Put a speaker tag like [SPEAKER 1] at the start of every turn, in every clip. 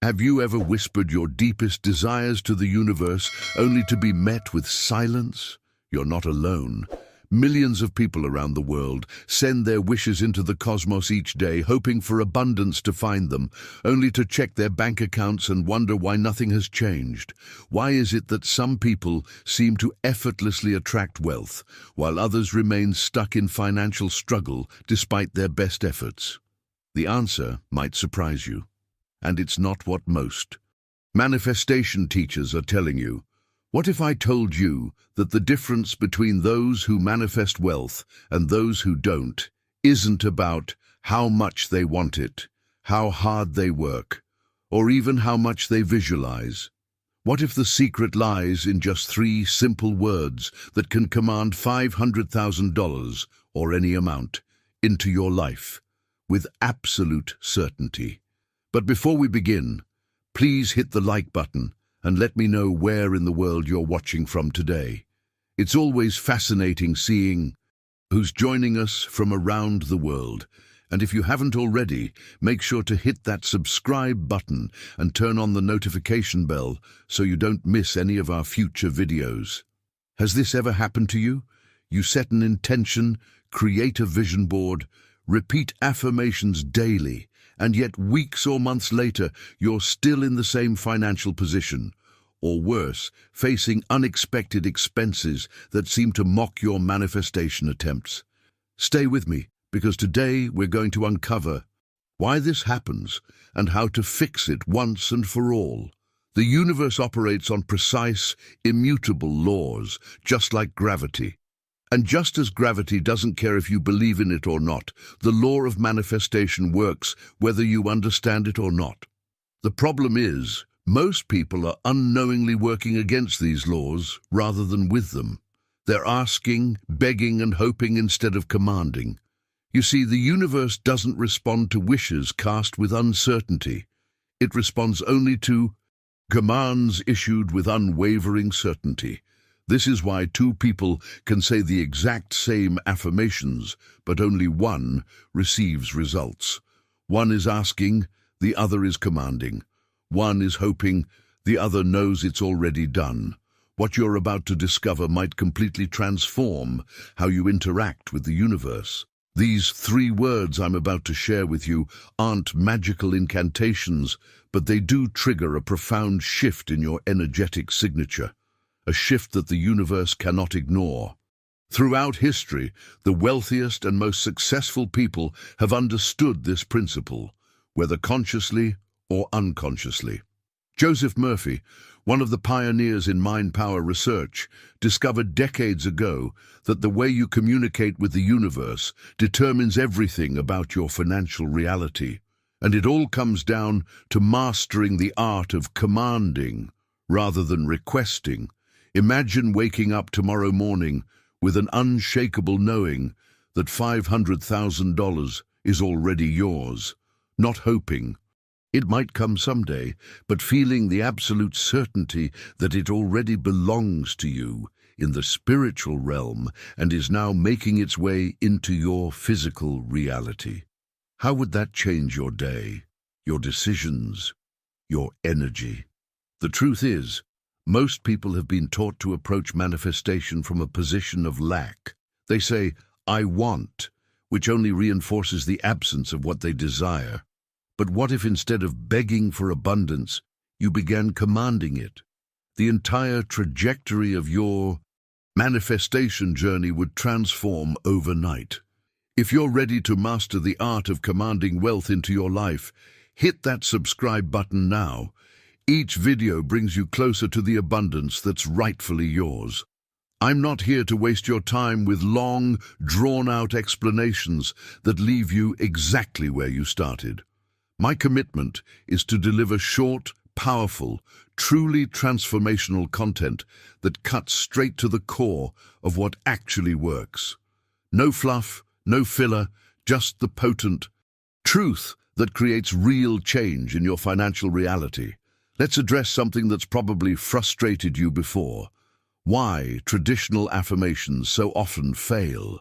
[SPEAKER 1] Have you ever whispered your deepest desires to the universe only to be met with silence? You're not alone. Millions of people around the world send their wishes into the cosmos each day, hoping for abundance to find them, only to check their bank accounts and wonder why nothing has changed. Why is it that some people seem to effortlessly attract wealth, while others remain stuck in financial struggle despite their best efforts? The answer might surprise you. And it's not what most manifestation teachers are telling you. What if I told you that the difference between those who manifest wealth and those who don't isn't about how much they want it, how hard they work, or even how much they visualize? What if the secret lies in just 3 simple words that can command $500,000 or any amount into your life with absolute certainty? But before we begin, please hit the like button and let me know where in the world you're watching from today. It's always fascinating seeing who's joining us from around the world. And if you haven't already, make sure to hit that subscribe button and turn on the notification bell so you don't miss any of our future videos. Has this ever happened to you? You set an intention, create a vision board, repeat affirmations daily, and yet weeks or months later, you're still in the same financial position, or worse, facing unexpected expenses that seem to mock your manifestation attempts. Stay with me, because today we're going to uncover why this happens and how to fix it once and for all. The universe operates on precise, immutable laws, just like gravity. And just as gravity doesn't care if you believe in it or not, the law of manifestation works whether you understand it or not. The problem is, most people are unknowingly working against these laws rather than with them. They're asking, begging, and hoping instead of commanding. You see, the universe doesn't respond to wishes cast with uncertainty. It responds only to commands issued with unwavering certainty. This is why 2 people can say the exact same affirmations, but only one receives results. One is asking, the other is commanding. One is hoping, the other knows it's already done. What you're about to discover might completely transform how you interact with the universe. These 3 words I'm about to share with you aren't magical incantations, but they do trigger a profound shift in your energetic signature. A shift that the universe cannot ignore. Throughout history, the wealthiest and most successful people have understood this principle, whether consciously or unconsciously. Joseph Murphy, one of the pioneers in mind power research, discovered decades ago that the way you communicate with the universe determines everything about your financial reality. And it all comes down to mastering the art of commanding rather than requesting. Imagine waking up tomorrow morning with an unshakable knowing that $500,000 is already yours, not hoping it might come someday, but feeling the absolute certainty that it already belongs to you in the spiritual realm and is now making its way into your physical reality. How would that change your day, your decisions, your energy? The truth is, most people have been taught to approach manifestation from a position of lack. They say, I want, which only reinforces the absence of what they desire. But what if instead of begging for abundance, you began commanding it? The entire trajectory of your manifestation journey would transform overnight. If you're ready to master the art of commanding wealth into your life, hit that subscribe button now. Each video brings you closer to the abundance that's rightfully yours. I'm not here to waste your time with long, drawn-out explanations that leave you exactly where you started. My commitment is to deliver short, powerful, truly transformational content that cuts straight to the core of what actually works. No fluff, no filler, just the potent truth that creates real change in your financial reality. Let's address something that's probably frustrated you before. Why traditional affirmations so often fail.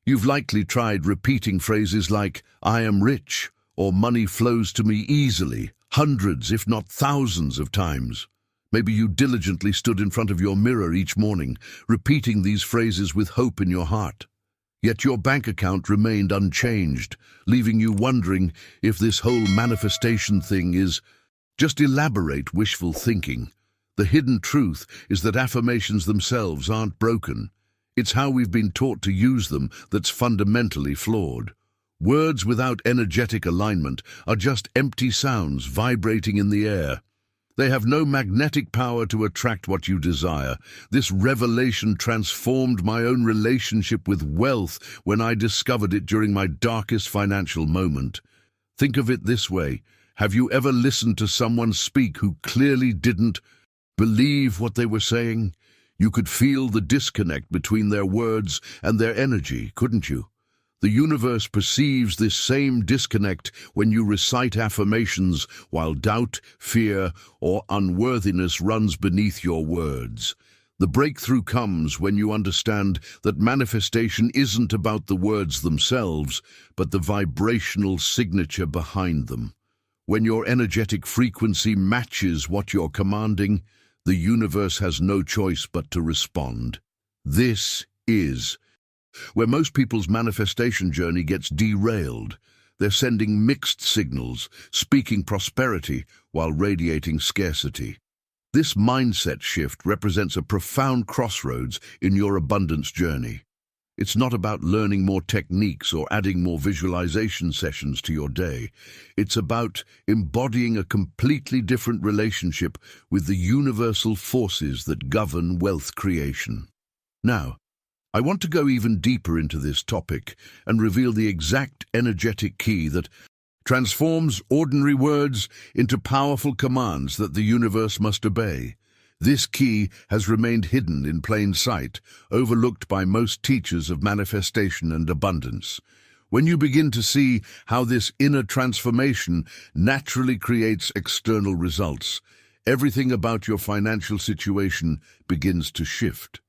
[SPEAKER 1] You've likely tried repeating phrases like, I am rich, or money flows to me easily, hundreds, if not thousands of times. Maybe you diligently stood in front of your mirror each morning, repeating these phrases with hope in your heart. Yet your bank account remained unchanged, leaving you wondering if this whole manifestation thing is just elaborate wishful thinking. The hidden truth is that affirmations themselves aren't broken. It's how we've been taught to use them that's fundamentally flawed. Words without energetic alignment are just empty sounds vibrating in the air. They have no magnetic power to attract what you desire. This revelation transformed my own relationship with wealth when I discovered it during my darkest financial moment. Think of it this way. Have you ever listened to someone speak who clearly didn't believe what they were saying? You could feel the disconnect between their words and their energy, couldn't you? The universe perceives this same disconnect when you recite affirmations while doubt, fear, or unworthiness runs beneath your words. The breakthrough comes when you understand that manifestation isn't about the words themselves, but the vibrational signature behind them. When your energetic frequency matches what you're commanding, the universe has no choice but to respond. This is where most people's manifestation journey gets derailed. They're sending mixed signals, speaking prosperity while radiating scarcity. This mindset shift represents a profound crossroads in your abundance journey. It's not about learning more techniques or adding more visualization sessions to your day. It's about embodying a completely different relationship with the universal forces that govern wealth creation. Now, I want to go even deeper into this topic and reveal the exact energetic key that transforms ordinary words into powerful commands that the universe must obey. This key has remained hidden in plain sight, overlooked by most teachers of manifestation and abundance. When you begin to see how this inner transformation naturally creates external results, everything about your financial situation begins to shift.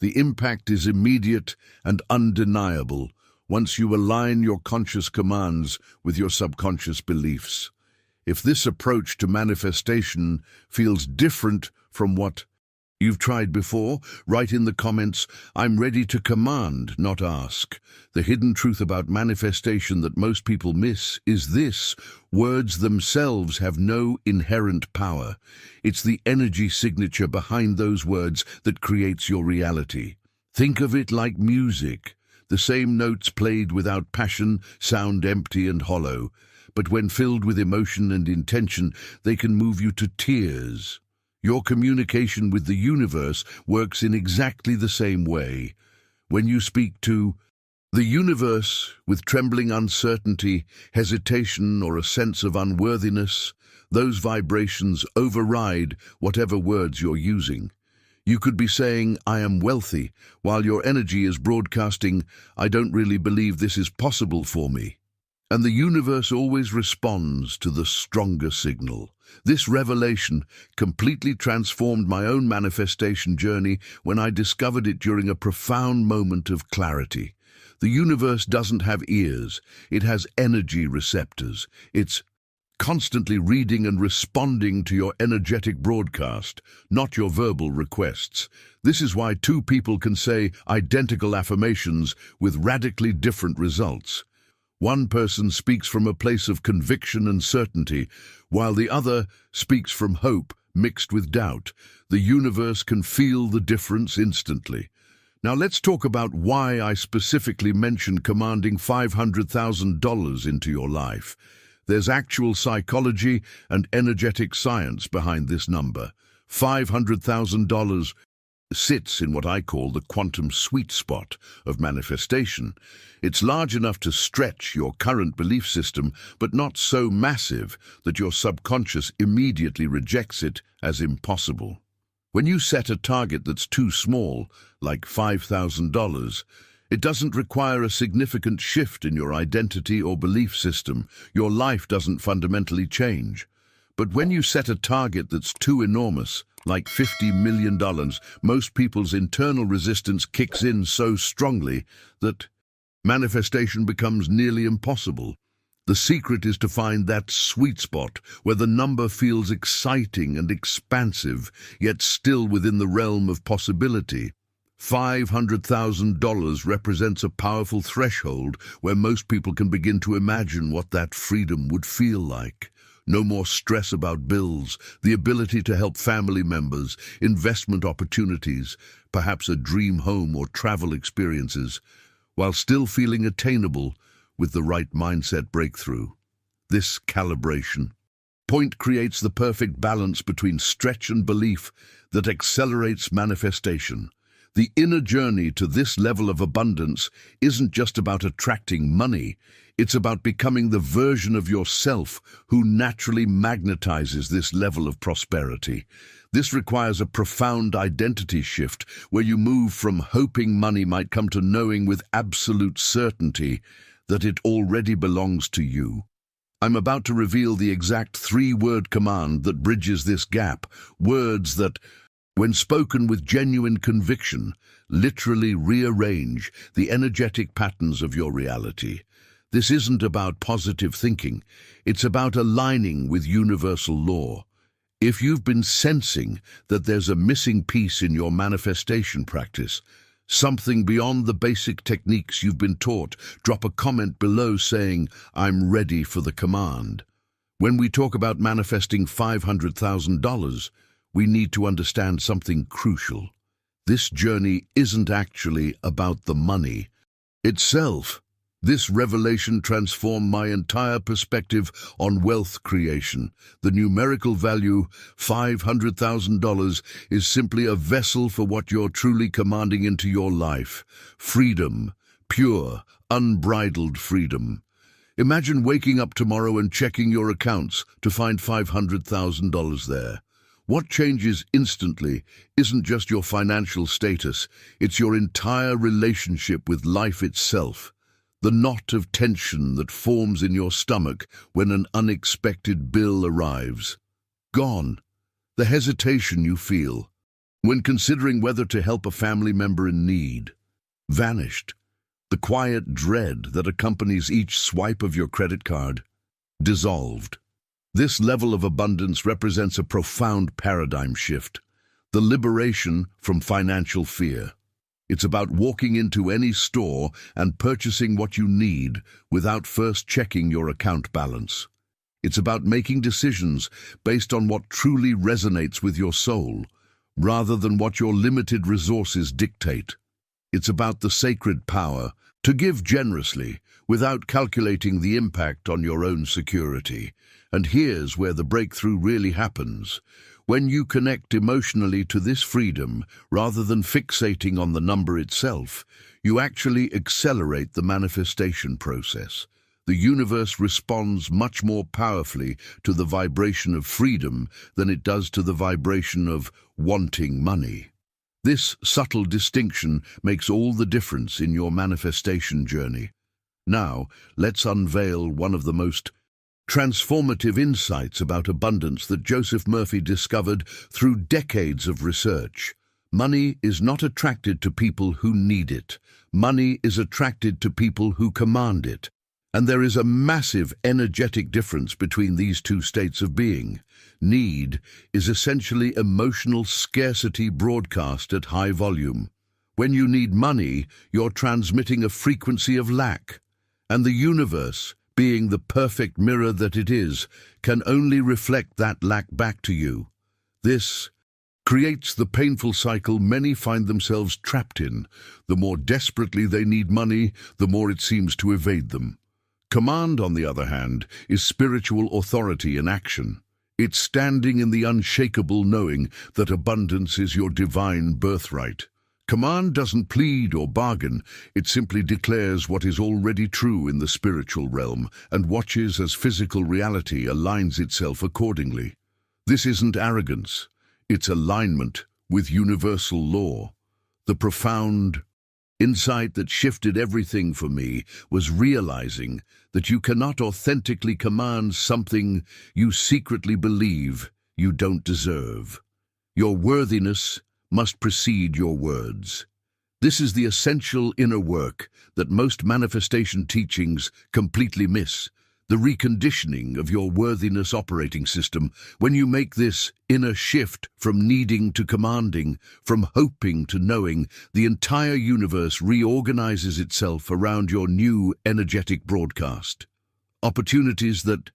[SPEAKER 1] The impact is immediate and undeniable once you align your conscious commands with your subconscious beliefs. If this approach to manifestation feels different from what you've tried before, write in the comments, "I'm ready to command, not ask." The hidden truth about manifestation that most people miss is this: words themselves have no inherent power. It's the energy signature behind those words that creates your reality. Think of it like music. The same notes played without passion sound empty and hollow, but when filled with emotion and intention, they can move you to tears. Your communication with the universe works in exactly the same way. When you speak to the universe with trembling uncertainty, hesitation, or a sense of unworthiness, those vibrations override whatever words you're using. You could be saying, "I am wealthy," while your energy is broadcasting, "I don't really believe this is possible for me." And the universe always responds to the stronger signal. This revelation completely transformed my own manifestation journey when I discovered it during a profound moment of clarity. The universe doesn't have ears, it has energy receptors. It's constantly reading and responding to your energetic broadcast, not your verbal requests. This is why two people can say identical affirmations with radically different results. One person speaks from a place of conviction and certainty, while the other speaks from hope mixed with doubt. The universe can feel the difference instantly. Now let's talk about why I specifically mentioned commanding $500,000 into your life. There's actual psychology and energetic science behind this number. $500,000 sits in what I call the quantum sweet spot of manifestation. It's large enough to stretch your current belief system, but not so massive that your subconscious immediately rejects it as impossible. When you set a target that's too small, like $5,000, it doesn't require a significant shift in your identity or belief system. Your life doesn't fundamentally change. But when you set a target that's too enormous, like $50 million, most people's internal resistance kicks in so strongly that manifestation becomes nearly impossible. The secret is to find that sweet spot where the number feels exciting and expansive, yet still within the realm of possibility. $500,000 represents a powerful threshold where most people can begin to imagine what that freedom would feel like. No more stress about bills, the ability to help family members, investment opportunities, perhaps a dream home or travel experiences, while still feeling attainable with the right mindset breakthrough. This calibration point creates the perfect balance between stretch and belief that accelerates manifestation. The inner journey to this level of abundance isn't just about attracting money, it's about becoming the version of yourself who naturally magnetizes this level of prosperity. This requires a profound identity shift where you move from hoping money might come to knowing with absolute certainty that it already belongs to you. I'm about to reveal the exact three-word command that bridges this gap, words that, when spoken with genuine conviction, literally rearrange the energetic patterns of your reality. This isn't about positive thinking, it's about aligning with universal law. If you've been sensing that there's a missing piece in your manifestation practice, something beyond the basic techniques you've been taught, drop a comment below saying, "I'm ready for the command." When we talk about manifesting $500,000, we need to understand something crucial. This journey isn't actually about the money itself. This revelation transformed my entire perspective on wealth creation. The numerical value, $500,000, is simply a vessel for what you're truly commanding into your life. Freedom, pure, unbridled freedom. Imagine waking up tomorrow and checking your accounts to find $500,000 there. What changes instantly isn't just your financial status, it's your entire relationship with life itself. The knot of tension that forms in your stomach when an unexpected bill arrives. Gone. The hesitation you feel when considering whether to help a family member in need. Vanished. The quiet dread that accompanies each swipe of your credit card. Dissolved. This level of abundance represents a profound paradigm shift, the liberation from financial fear. It's about walking into any store and purchasing what you need without first checking your account balance. It's about making decisions based on what truly resonates with your soul, rather than what your limited resources dictate. It's about the sacred power to give generously without calculating the impact on your own security. And here's where the breakthrough really happens. When you connect emotionally to this freedom, rather than fixating on the number itself, you actually accelerate the manifestation process. The universe responds much more powerfully to the vibration of freedom than it does to the vibration of wanting money. This subtle distinction makes all the difference in your manifestation journey. Now, let's unveil one of the most transformative insights about abundance that Joseph Murphy discovered through decades of research. Money is not attracted to people who need it. Money is attracted to people who command it. And there is a massive energetic difference between these two states of being. Need is essentially emotional scarcity broadcast at high volume. When you need money, you're transmitting a frequency of lack. And the universe, being the perfect mirror that it is, can only reflect that lack back to you. This creates the painful cycle many find themselves trapped in. The more desperately they need money, the more it seems to evade them. Command, on the other hand, is spiritual authority in action. It's standing in the unshakable knowing that abundance is your divine birthright. Command doesn't plead or bargain, it simply declares what is already true in the spiritual realm and watches as physical reality aligns itself accordingly. This isn't arrogance, it's alignment with universal law. The profound insight that shifted everything for me was realizing that you cannot authentically command something you secretly believe you don't deserve. Your worthiness must precede your words. This is the essential inner work that most manifestation teachings completely miss. the reconditioning of your worthiness operating system. When you make this inner shift from needing to commanding, from hoping to knowing, the entire universe reorganizes itself around your new energetic broadcast. Opportunities that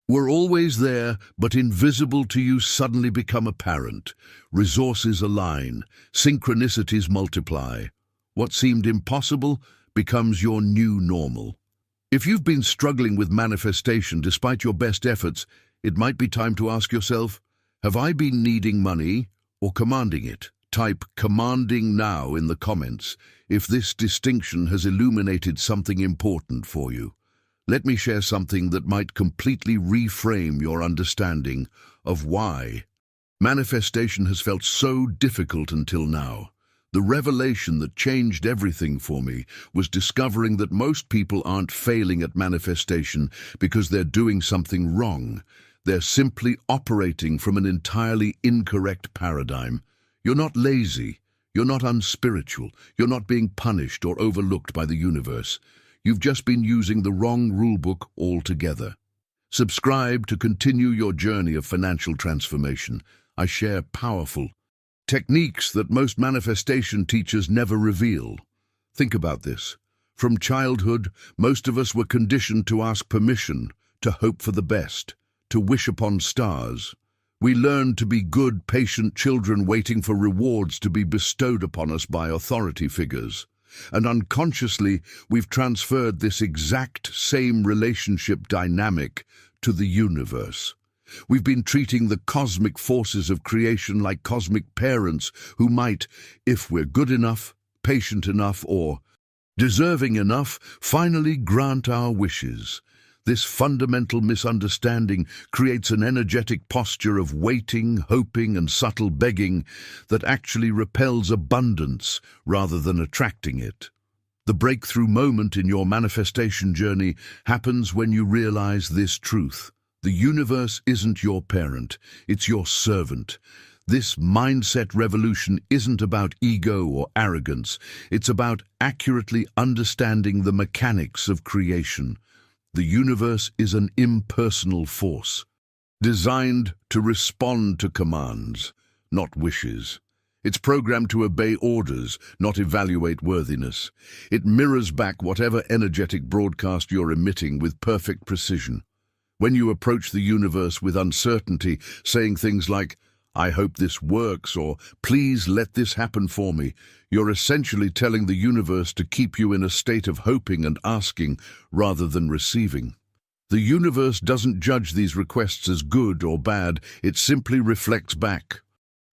[SPEAKER 1] were always there but invisible to you suddenly become apparent. Resources align, synchronicities multiply. What seemed impossible becomes your new normal. If you've been struggling with manifestation despite your best efforts, it might be time to ask yourself, have I been needing money or commanding it? Type "commanding" now in the comments if this distinction has illuminated something important for you. Let me share something that might completely reframe your understanding of why manifestation has felt so difficult until now. The revelation that changed everything for me was discovering that most people aren't failing at manifestation because they're doing something wrong. They're simply operating from an entirely incorrect paradigm. You're not lazy. You're not unspiritual. You're not being punished or overlooked by the universe. You've just been using the wrong rulebook altogether. Subscribe to continue your journey of financial transformation. I share powerful techniques that most manifestation teachers never reveal. Think about this. From childhood, most of us were conditioned to ask permission, to hope for the best, to wish upon stars. We learned to be good, patient children waiting for rewards to be bestowed upon us by authority figures. And unconsciously, we've transferred this exact same relationship dynamic to the universe. We've been treating the cosmic forces of creation like cosmic parents who might, if we're good enough, patient enough, or deserving enough, finally grant our wishes. This fundamental misunderstanding creates an energetic posture of waiting, hoping, and subtle begging that actually repels abundance rather than attracting it. The breakthrough moment in your manifestation journey happens when you realize this truth. The universe isn't your parent, it's your servant. This mindset revolution isn't about ego or arrogance. It's about accurately understanding the mechanics of creation. The universe is an impersonal force, designed to respond to commands, not wishes. It's programmed to obey orders, not evaluate worthiness. It mirrors back whatever energetic broadcast you're emitting with perfect precision. When you approach the universe with uncertainty, saying things like, "I hope this works," or "Please let this happen for me," you're essentially telling the universe to keep you in a state of hoping and asking rather than receiving. The universe doesn't judge these requests as good or bad, it simply reflects back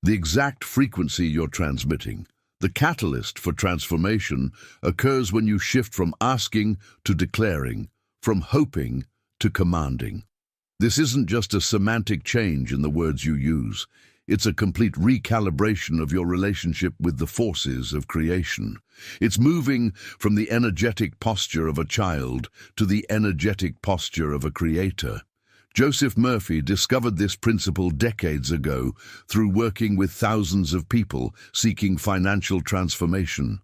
[SPEAKER 1] the exact frequency you're transmitting. The catalyst for transformation occurs when you shift from asking to declaring, from hoping to commanding. This isn't just a semantic change in the words you use. It's a complete recalibration of your relationship with the forces of creation. It's moving from the energetic posture of a child to the energetic posture of a creator. Joseph Murphy discovered this principle decades ago through working with thousands of people seeking financial transformation.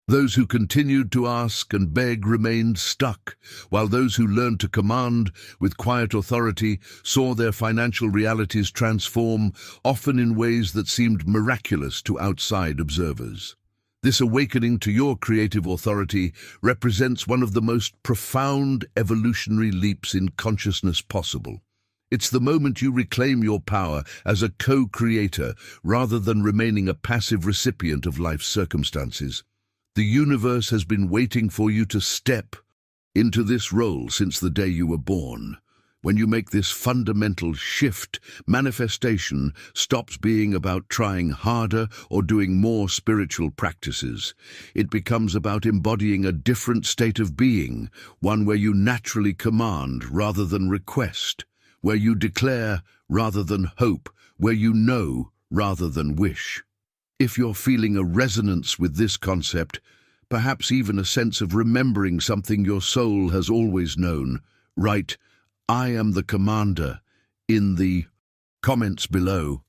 [SPEAKER 1] Those who continued to ask and beg remained stuck, while those who learned to command with quiet authority saw their financial realities transform, often in ways that seemed miraculous to outside observers. This awakening to your creative authority represents one of the most profound evolutionary leaps in consciousness possible. It's the moment you reclaim your power as a co-creator rather than remaining a passive recipient of life's circumstances. The universe has been waiting for you to step into this role since the day you were born. When you make this fundamental shift, manifestation stops being about trying harder or doing more spiritual practices. It becomes about embodying a different state of being, one where you naturally command rather than request, where you declare rather than hope, where you know rather than wish. If you're feeling a resonance with this concept, perhaps even a sense of remembering something your soul has always known, write, "I am the commander," in the comments below.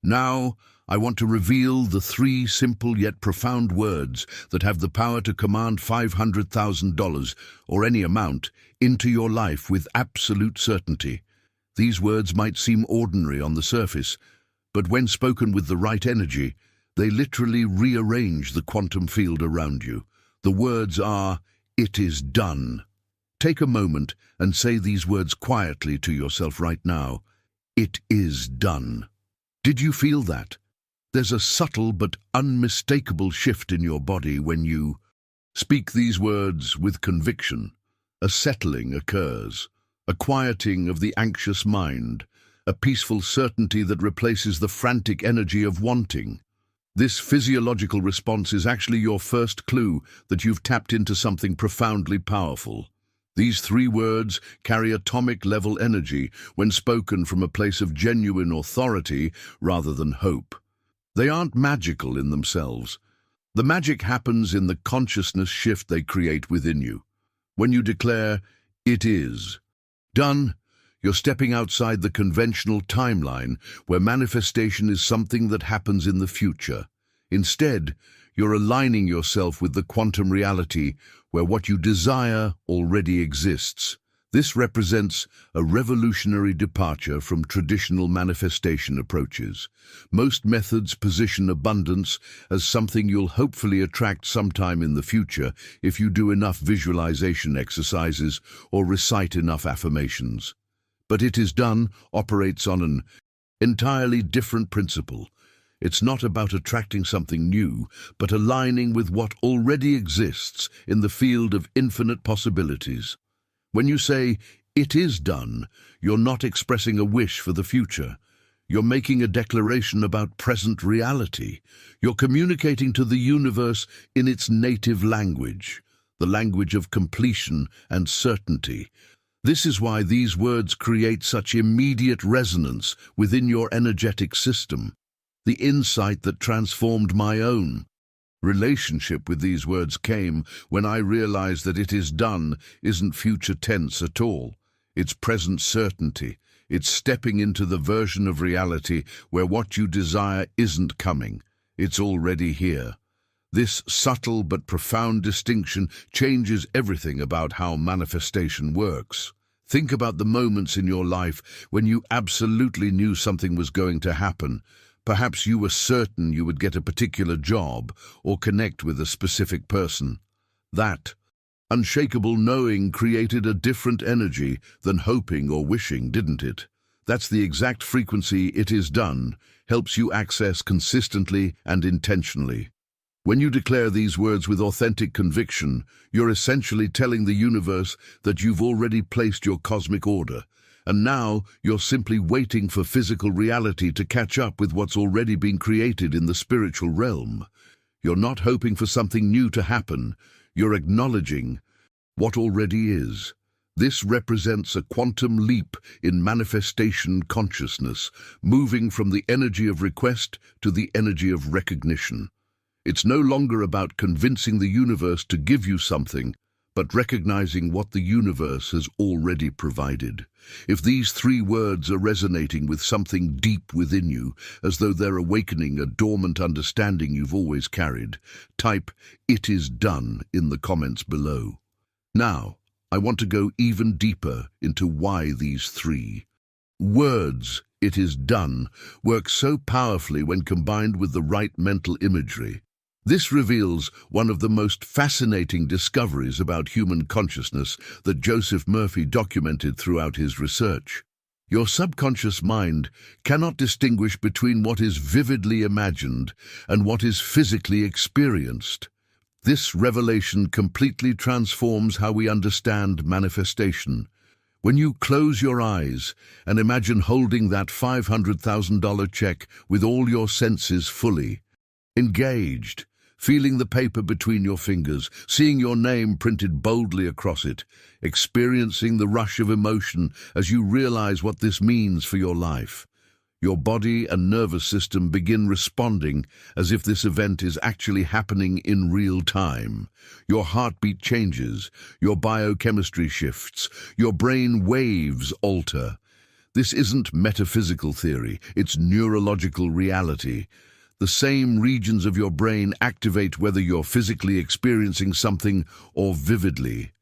[SPEAKER 1] Now, I want to reveal the three simple yet profound words that have the power to command $500,000, or any amount, into your life with absolute certainty. These words might seem ordinary on the surface, but when spoken with the right energy, they literally rearrange the quantum field around you. The words are, "It is done." Take a moment and say these words quietly to yourself right now. It is done. Did you feel that? There's a subtle but unmistakable shift in your body when you speak these words with conviction. A settling occurs, a quieting of the anxious mind, a peaceful certainty that replaces the frantic energy of wanting. This physiological response is actually your first clue that you've tapped into something profoundly powerful. These three words carry atomic-level energy when spoken from a place of genuine authority rather than hope. They aren't magical in themselves. The magic happens in the consciousness shift they create within you. When you declare, "It is done," you're stepping outside the conventional timeline where manifestation is something that happens in the future. Instead, you're aligning yourself with the quantum reality where what you desire already exists. This represents a revolutionary departure from traditional manifestation approaches. Most methods position abundance as something you'll hopefully attract sometime in the future if you do enough visualization exercises or recite enough affirmations. But It Is Done operates on an entirely different principle. It's not about attracting something new, but aligning with what already exists in the field of infinite possibilities. When you say, "It is done," you're not expressing a wish for the future. You're making a declaration about present reality. You're communicating to the universe in its native language, the language of completion and certainty. This is why these words create such immediate resonance within your energetic system. The insight that transformed my own relationship with these words came when I realized that "it is done" isn't future tense at all. It's present certainty. It's stepping into the version of reality where what you desire isn't coming. It's already here. This subtle but profound distinction changes everything about how manifestation works. Think about the moments in your life when you absolutely knew something was going to happen. Perhaps you were certain you would get a particular job or connect with a specific person. That unshakable knowing created a different energy than hoping or wishing, didn't it? That's the exact frequency "It Is Done" helps you access consistently and intentionally. When you declare these words with authentic conviction, you're essentially telling the universe that you've already placed your cosmic order. And now you're simply waiting for physical reality to catch up with what's already been created in the spiritual realm. You're not hoping for something new to happen. You're acknowledging what already is. This represents a quantum leap in manifestation consciousness, moving from the energy of request to the energy of recognition. It's no longer about convincing the universe to give you something, but recognizing what the universe has already provided. If these three words are resonating with something deep within you, as though they're awakening a dormant understanding you've always carried, type "It Is Done" in the comments below. Now, I want to go even deeper into why these three words, "It is done," work so powerfully when combined with the right mental imagery. This reveals one of the most fascinating discoveries about human consciousness that Joseph Murphy documented throughout his research. Your subconscious mind cannot distinguish between what is vividly imagined and what is physically experienced. This revelation completely transforms how we understand manifestation. When you close your eyes and imagine holding that $500,000 check with all your senses fully engaged, feeling the paper between your fingers, seeing your name printed boldly across it, experiencing the rush of emotion as you realize what this means for your life. Your body and nervous system begin responding as if this event is actually happening in real time. Your heartbeat changes, your biochemistry shifts, your brain waves alter. This isn't metaphysical theory, it's neurological reality. The same regions of your brain activate whether you're physically experiencing something or vividly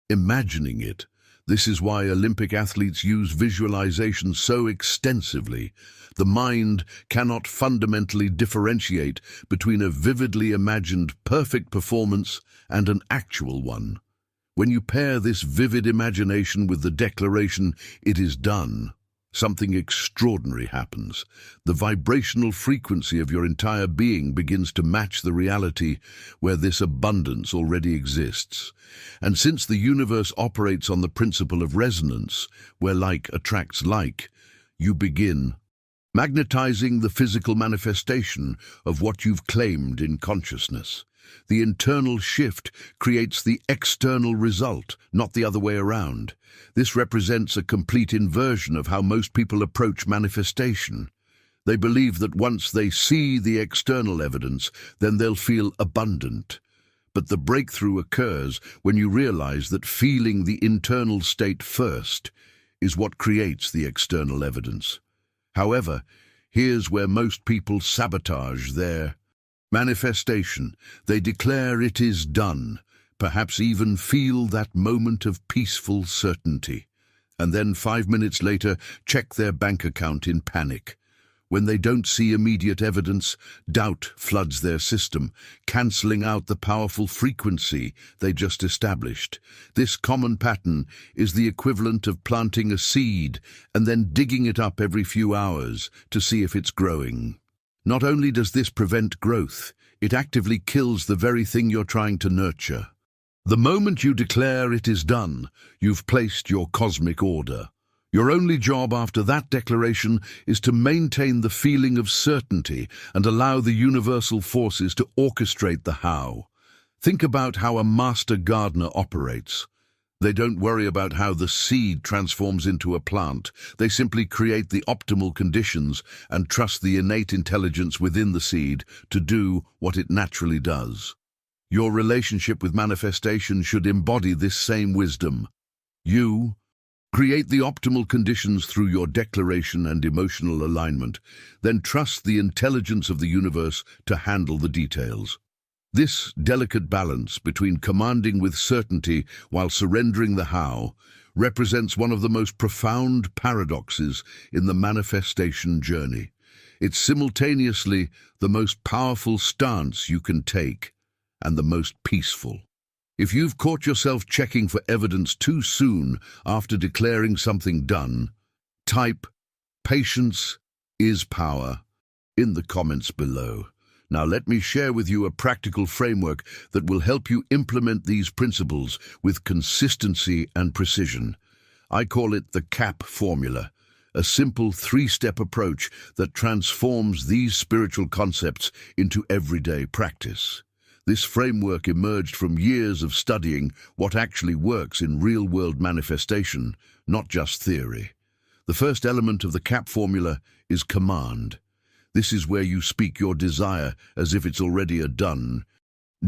[SPEAKER 1] imagining it. This is why Olympic athletes use visualization so extensively. The mind cannot fundamentally differentiate between a vividly imagined perfect performance and an actual one. When you pair this vivid imagination with the declaration, "It is done," something extraordinary happens. The vibrational frequency of your entire being begins to match the reality where this abundance already exists. And since the universe operates on the principle of resonance, where like attracts like, you begin magnetizing the physical manifestation of what you've claimed in consciousness. The internal shift creates the external result, not the other way around. This represents a complete inversion of how most people approach manifestation. They believe that once they see the external evidence, then they'll feel abundant. But the breakthrough occurs when you realize that feeling the internal state first is what creates the external evidence. However, here's where most people sabotage their manifestation. They declare it is done, perhaps even feel that moment of peaceful certainty, and then 5 minutes later check their bank account in panic. When they don't see immediate evidence, doubt floods their system, cancelling out the powerful frequency they just established. This common pattern is the equivalent of planting a seed and then digging it up every few hours to see if it's growing. Not only does this prevent growth, it actively kills the very thing you're trying to nurture. The moment you declare it is done, you've placed your cosmic order. Your only job after that declaration is to maintain the feeling of certainty and allow the universal forces to orchestrate the how. Think about how a master gardener operates. They don't worry about how the seed transforms into a plant. They simply create the optimal conditions and trust the innate intelligence within the seed to do what it naturally does. Your relationship with manifestation should embody this same wisdom. You create the optimal conditions through your declaration and emotional alignment, then trust the intelligence of the universe to handle the details. This delicate balance between commanding with certainty while surrendering the how represents one of the most profound paradoxes in the manifestation journey. It's simultaneously the most powerful stance you can take and the most peaceful. If you've caught yourself checking for evidence too soon after declaring something done, type "Patience is power" in the comments below. Now let me share with you a practical framework that will help you implement these principles with consistency and precision. I call it the CAP formula, a simple 3-step approach that transforms these spiritual concepts into everyday practice. This framework emerged from years of studying what actually works in real-world manifestation, not just theory. The first element of the CAP formula is command. This is where you speak your desire as if it's already a done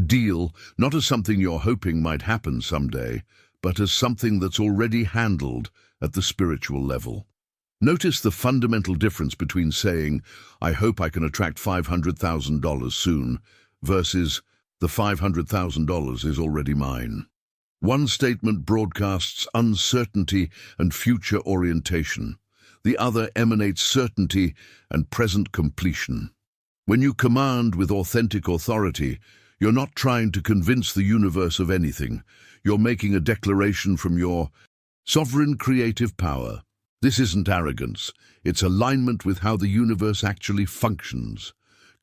[SPEAKER 1] deal, not as something you're hoping might happen someday, but as something that's already handled at the spiritual level. Notice the fundamental difference between saying, "I hope I can attract $500,000 soon," versus "The $500,000 is already mine." One statement broadcasts uncertainty and future orientation. The other emanates certainty and present completion. When you command with authentic authority, you're not trying to convince the universe of anything. You're making a declaration from your sovereign creative power. This isn't arrogance. It's alignment with how the universe actually functions.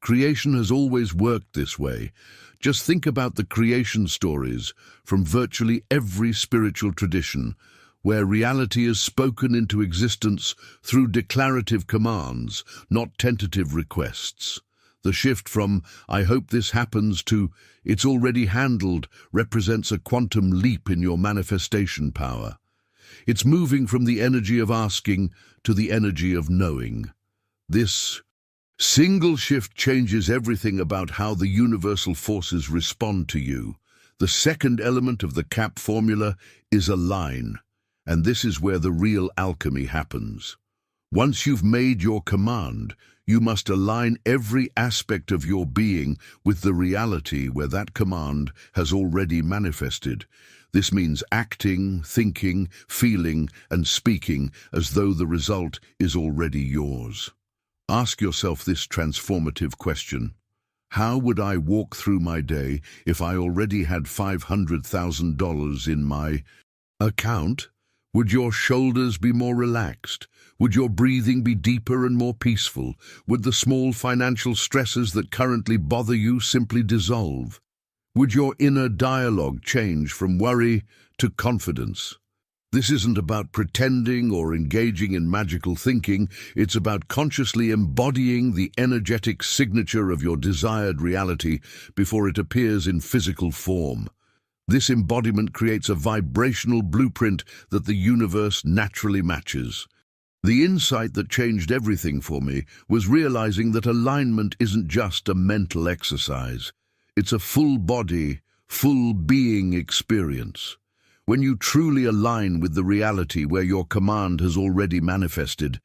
[SPEAKER 1] Creation has always worked this way. Just think about the creation stories from virtually every spiritual tradition, where reality is spoken into existence through declarative commands, not tentative requests. The shift from "I hope this happens" to "it's already handled" represents a quantum leap in your manifestation power. It's moving from the energy of asking to the energy of knowing. This single shift changes everything about how the universal forces respond to you. The second element of the CAP formula is align, and this is where the real alchemy happens. Once you've made your command, you must align every aspect of your being with the reality where that command has already manifested. This means acting, thinking, feeling, and speaking as though the result is already yours. Ask yourself this transformative question. How would I walk through my day if I already had $500,000 in my account? Would your shoulders be more relaxed? Would your breathing be deeper and more peaceful? Would the small financial stresses that currently bother you simply dissolve? Would your inner dialogue change from worry to confidence? This isn't about pretending or engaging in magical thinking. It's about consciously embodying the energetic signature of your desired reality before it appears in physical form. This embodiment creates a vibrational blueprint that the universe naturally matches. The insight that changed everything for me was realizing that alignment isn't just a mental exercise. It's a full-body, full-being experience. When you truly align with the reality where your command has already manifested,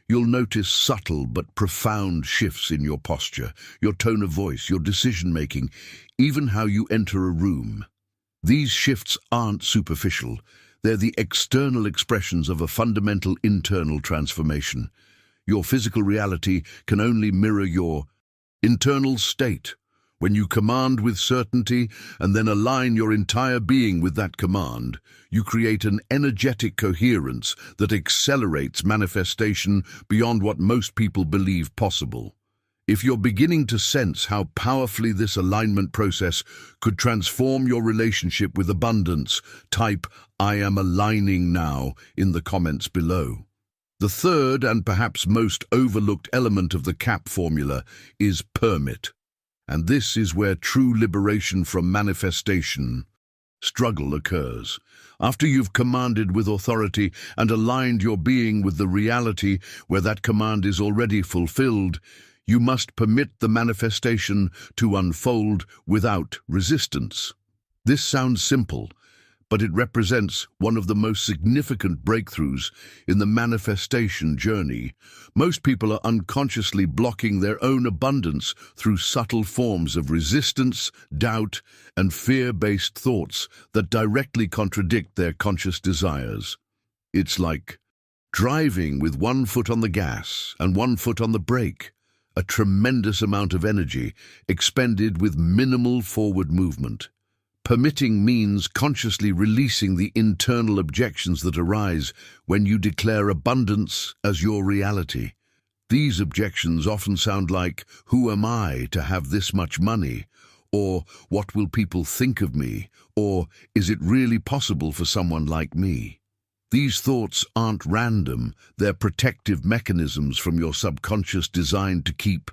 [SPEAKER 1] you'll notice subtle but profound shifts in your posture, your tone of voice, your decision-making, even how you enter a room. These shifts aren't superficial. They're the external expressions of a fundamental internal transformation. Your physical reality can only mirror your internal state. When you command with certainty and then align your entire being with that command, you create an energetic coherence that accelerates manifestation beyond what most people believe possible. If you're beginning to sense how powerfully this alignment process could transform your relationship with abundance, type "I am aligning now" in the comments below. The third and perhaps most overlooked element of the CAP formula is permit. And this is where true liberation from manifestation struggle occurs. After you've commanded with authority and aligned your being with the reality where that command is already fulfilled, you must permit the manifestation to unfold without resistance. This sounds simple, but it represents one of the most significant breakthroughs in the manifestation journey. Most people are unconsciously blocking their own abundance through subtle forms of resistance, doubt, and fear-based thoughts that directly contradict their conscious desires. It's like driving with one foot on the gas and one foot on the brake, a tremendous amount of energy expended with minimal forward movement. Permitting means consciously releasing the internal objections that arise when you declare abundance as your reality. These objections often sound like, "Who am I to have this much money?" Or, "What will people think of me?" Or, "Is it really possible for someone like me?" These thoughts aren't random. They're protective mechanisms from your subconscious designed to keep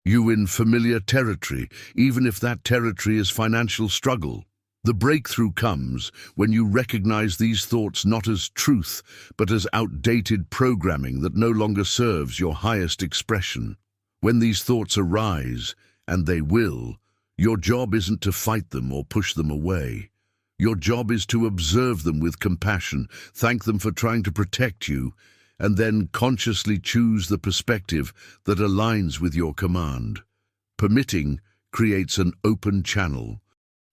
[SPEAKER 1] you in familiar territory, even if that territory is financial struggle. The breakthrough comes when you recognize these thoughts not as truth, but as outdated programming that no longer serves your highest expression. When these thoughts arise, and they will, your job isn't to fight them or push them away. Your job is to observe them with compassion, thank them for trying to protect you, and then consciously choose the perspective that aligns with your command. Permitting creates an open channel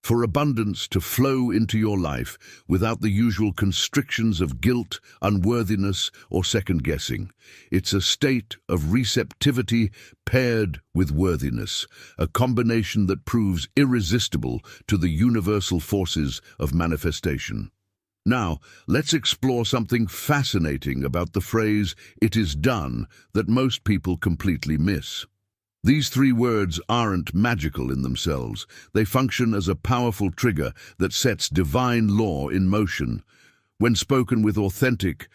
[SPEAKER 1] for abundance to flow into your life without the usual constrictions of guilt, unworthiness, or second-guessing. It's a state of receptivity paired with worthiness, a combination that proves irresistible to the universal forces of manifestation. Now, let's explore something fascinating about the phrase "it is done" that most people completely miss. These three words aren't magical in themselves. They function as a powerful trigger that sets divine law in motion. When spoken with authentic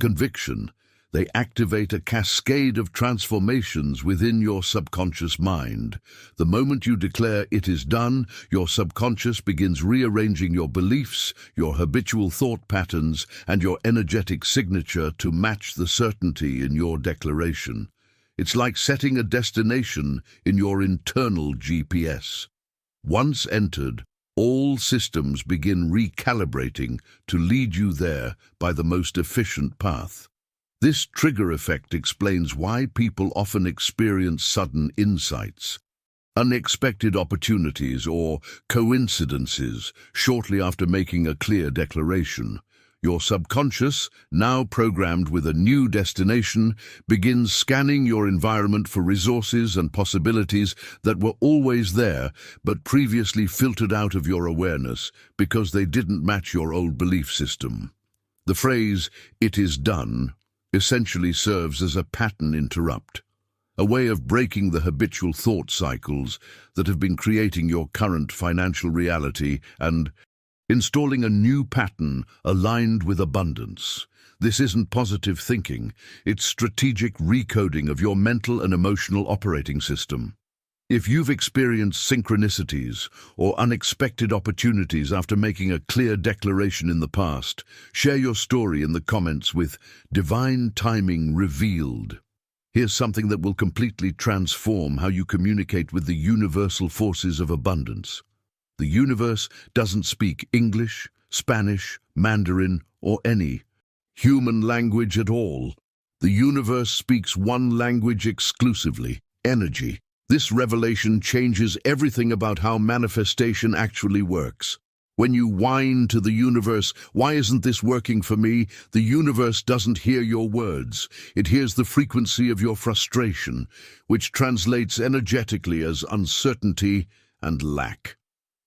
[SPEAKER 1] conviction, they activate a cascade of transformations within your subconscious mind. The moment you declare "it is done," your subconscious begins rearranging your beliefs, your habitual thought patterns, and your energetic signature to match the certainty in your declaration. It's like setting a destination in your internal GPS. Once entered, all systems begin recalibrating to lead you there by the most efficient path. This trigger effect explains why people often experience sudden insights, unexpected opportunities, or coincidences shortly after making a clear declaration. Your subconscious, now programmed with a new destination, begins scanning your environment for resources and possibilities that were always there but previously filtered out of your awareness because they didn't match your old belief system. The phrase, "it is done," essentially serves as a pattern interrupt, a way of breaking the habitual thought cycles that have been creating your current financial reality and installing a new pattern aligned with abundance. This isn't positive thinking, it's strategic recoding of your mental and emotional operating system. If you've experienced synchronicities or unexpected opportunities after making a clear declaration in the past, share your story in the comments with "Divine Timing Revealed." Here's something that will completely transform how you communicate with the universal forces of abundance. The universe doesn't speak English, Spanish, Mandarin, or any human language at all. The universe speaks one language exclusively: energy. This revelation changes everything about how manifestation actually works. When you whine to the universe, "Why isn't this working for me?" the universe doesn't hear your words. It hears the frequency of your frustration, which translates energetically as uncertainty and lack.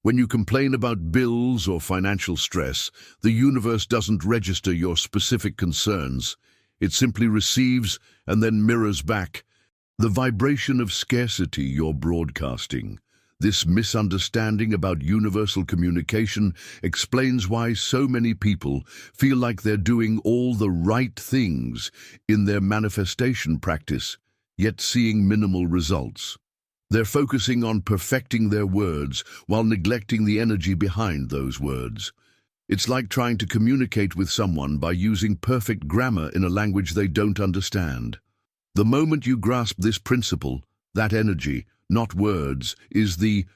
[SPEAKER 1] When you complain about bills or financial stress, the universe doesn't register your specific concerns. It simply receives and then mirrors back the vibration of scarcity you're broadcasting. This misunderstanding about universal communication explains why so many people feel like they're doing all the right things in their manifestation practice, yet seeing minimal results. They're focusing on perfecting their words while neglecting the energy behind those words. It's like trying to communicate with someone by using perfect grammar in a language they don't understand. The moment you grasp this principle, that energy, not words, is the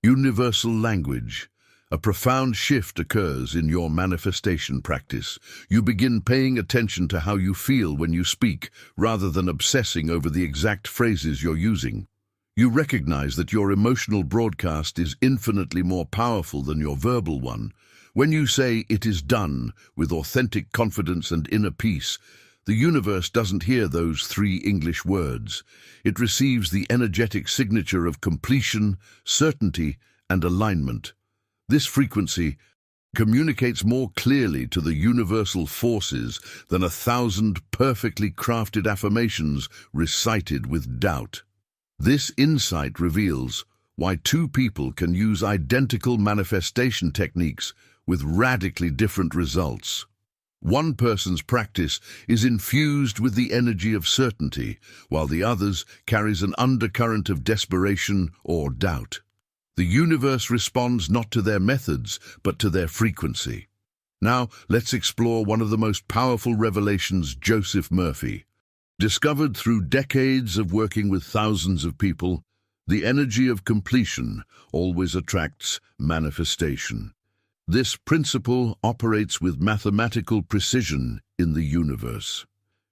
[SPEAKER 1] universal language. A profound shift occurs in your manifestation practice. You begin paying attention to how you feel when you speak, rather than obsessing over the exact phrases you're using. You recognize that your emotional broadcast is infinitely more powerful than your verbal one. When you say "it is done" with authentic confidence and inner peace, the universe doesn't hear those three English words. It receives the energetic signature of completion, certainty, and alignment. This frequency communicates more clearly to the universal forces than 1,000 perfectly crafted affirmations recited with doubt. This insight reveals why two people can use identical manifestation techniques with radically different results. One person's practice is infused with the energy of certainty, while the other's carries an undercurrent of desperation or doubt. The universe responds not to their methods, but to their frequency. Now, let's explore one of the most powerful revelations Joseph Murphy discovered through decades of working with thousands of people. The energy of completion always attracts manifestation. This principle operates with mathematical precision in the universe.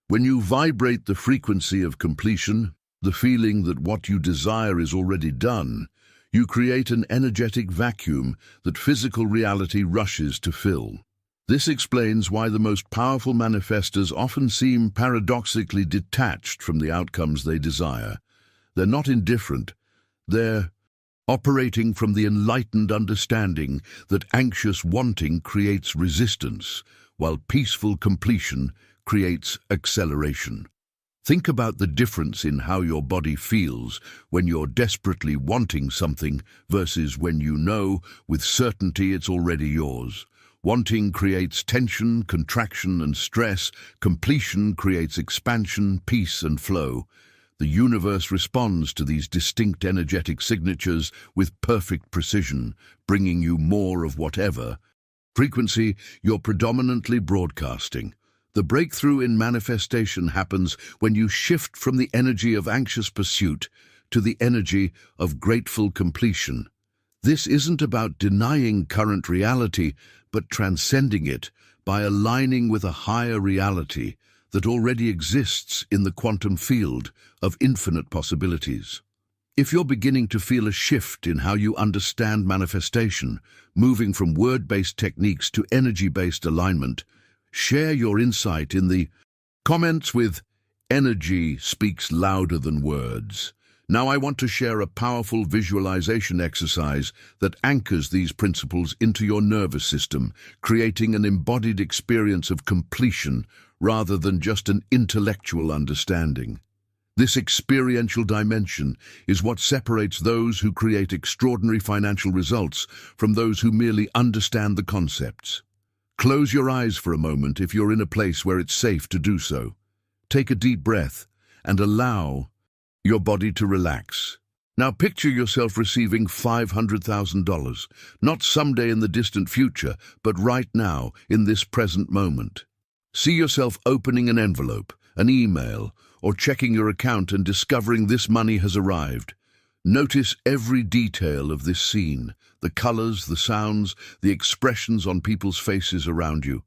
[SPEAKER 1] When you vibrate the frequency of completion, the feeling that what you desire is already done, you create an energetic vacuum that physical reality rushes to fill. This explains why the most powerful manifestors often seem paradoxically detached from the outcomes they desire. They're not indifferent, they're operating from the enlightened understanding that anxious wanting creates resistance, while peaceful completion creates acceleration. Think about the difference in how your body feels when you're desperately wanting something versus when you know with certainty it's already yours. Wanting creates tension, contraction, and stress. Completion creates expansion, peace, and flow. The universe responds to these distinct energetic signatures with perfect precision, bringing you more of whatever frequency you're predominantly broadcasting. The breakthrough in manifestation happens when you shift from the energy of anxious pursuit to the energy of grateful completion. This isn't about denying current reality, but transcending it by aligning with a higher reality that already exists in the quantum field of infinite possibilities. If you're beginning to feel a shift in how you understand manifestation, moving from word-based techniques to energy-based alignment, share your insight in the comments with "Energy speaks louder than words." Now I want to share a powerful visualization exercise that anchors these principles into your nervous system, creating an embodied experience of completion rather than just an intellectual understanding. This experiential dimension is what separates those who create extraordinary financial results from those who merely understand the concepts. Close your eyes for a moment if you're in a place where it's safe to do so. Take a deep breath and allow your body to relax. Now picture yourself receiving $500,000, not someday in the distant future, but right now, in this present moment. See yourself opening an envelope, an email, or checking your account and discovering this money has arrived. Notice every detail of this scene, the colors, the sounds, the expressions on people's faces around you.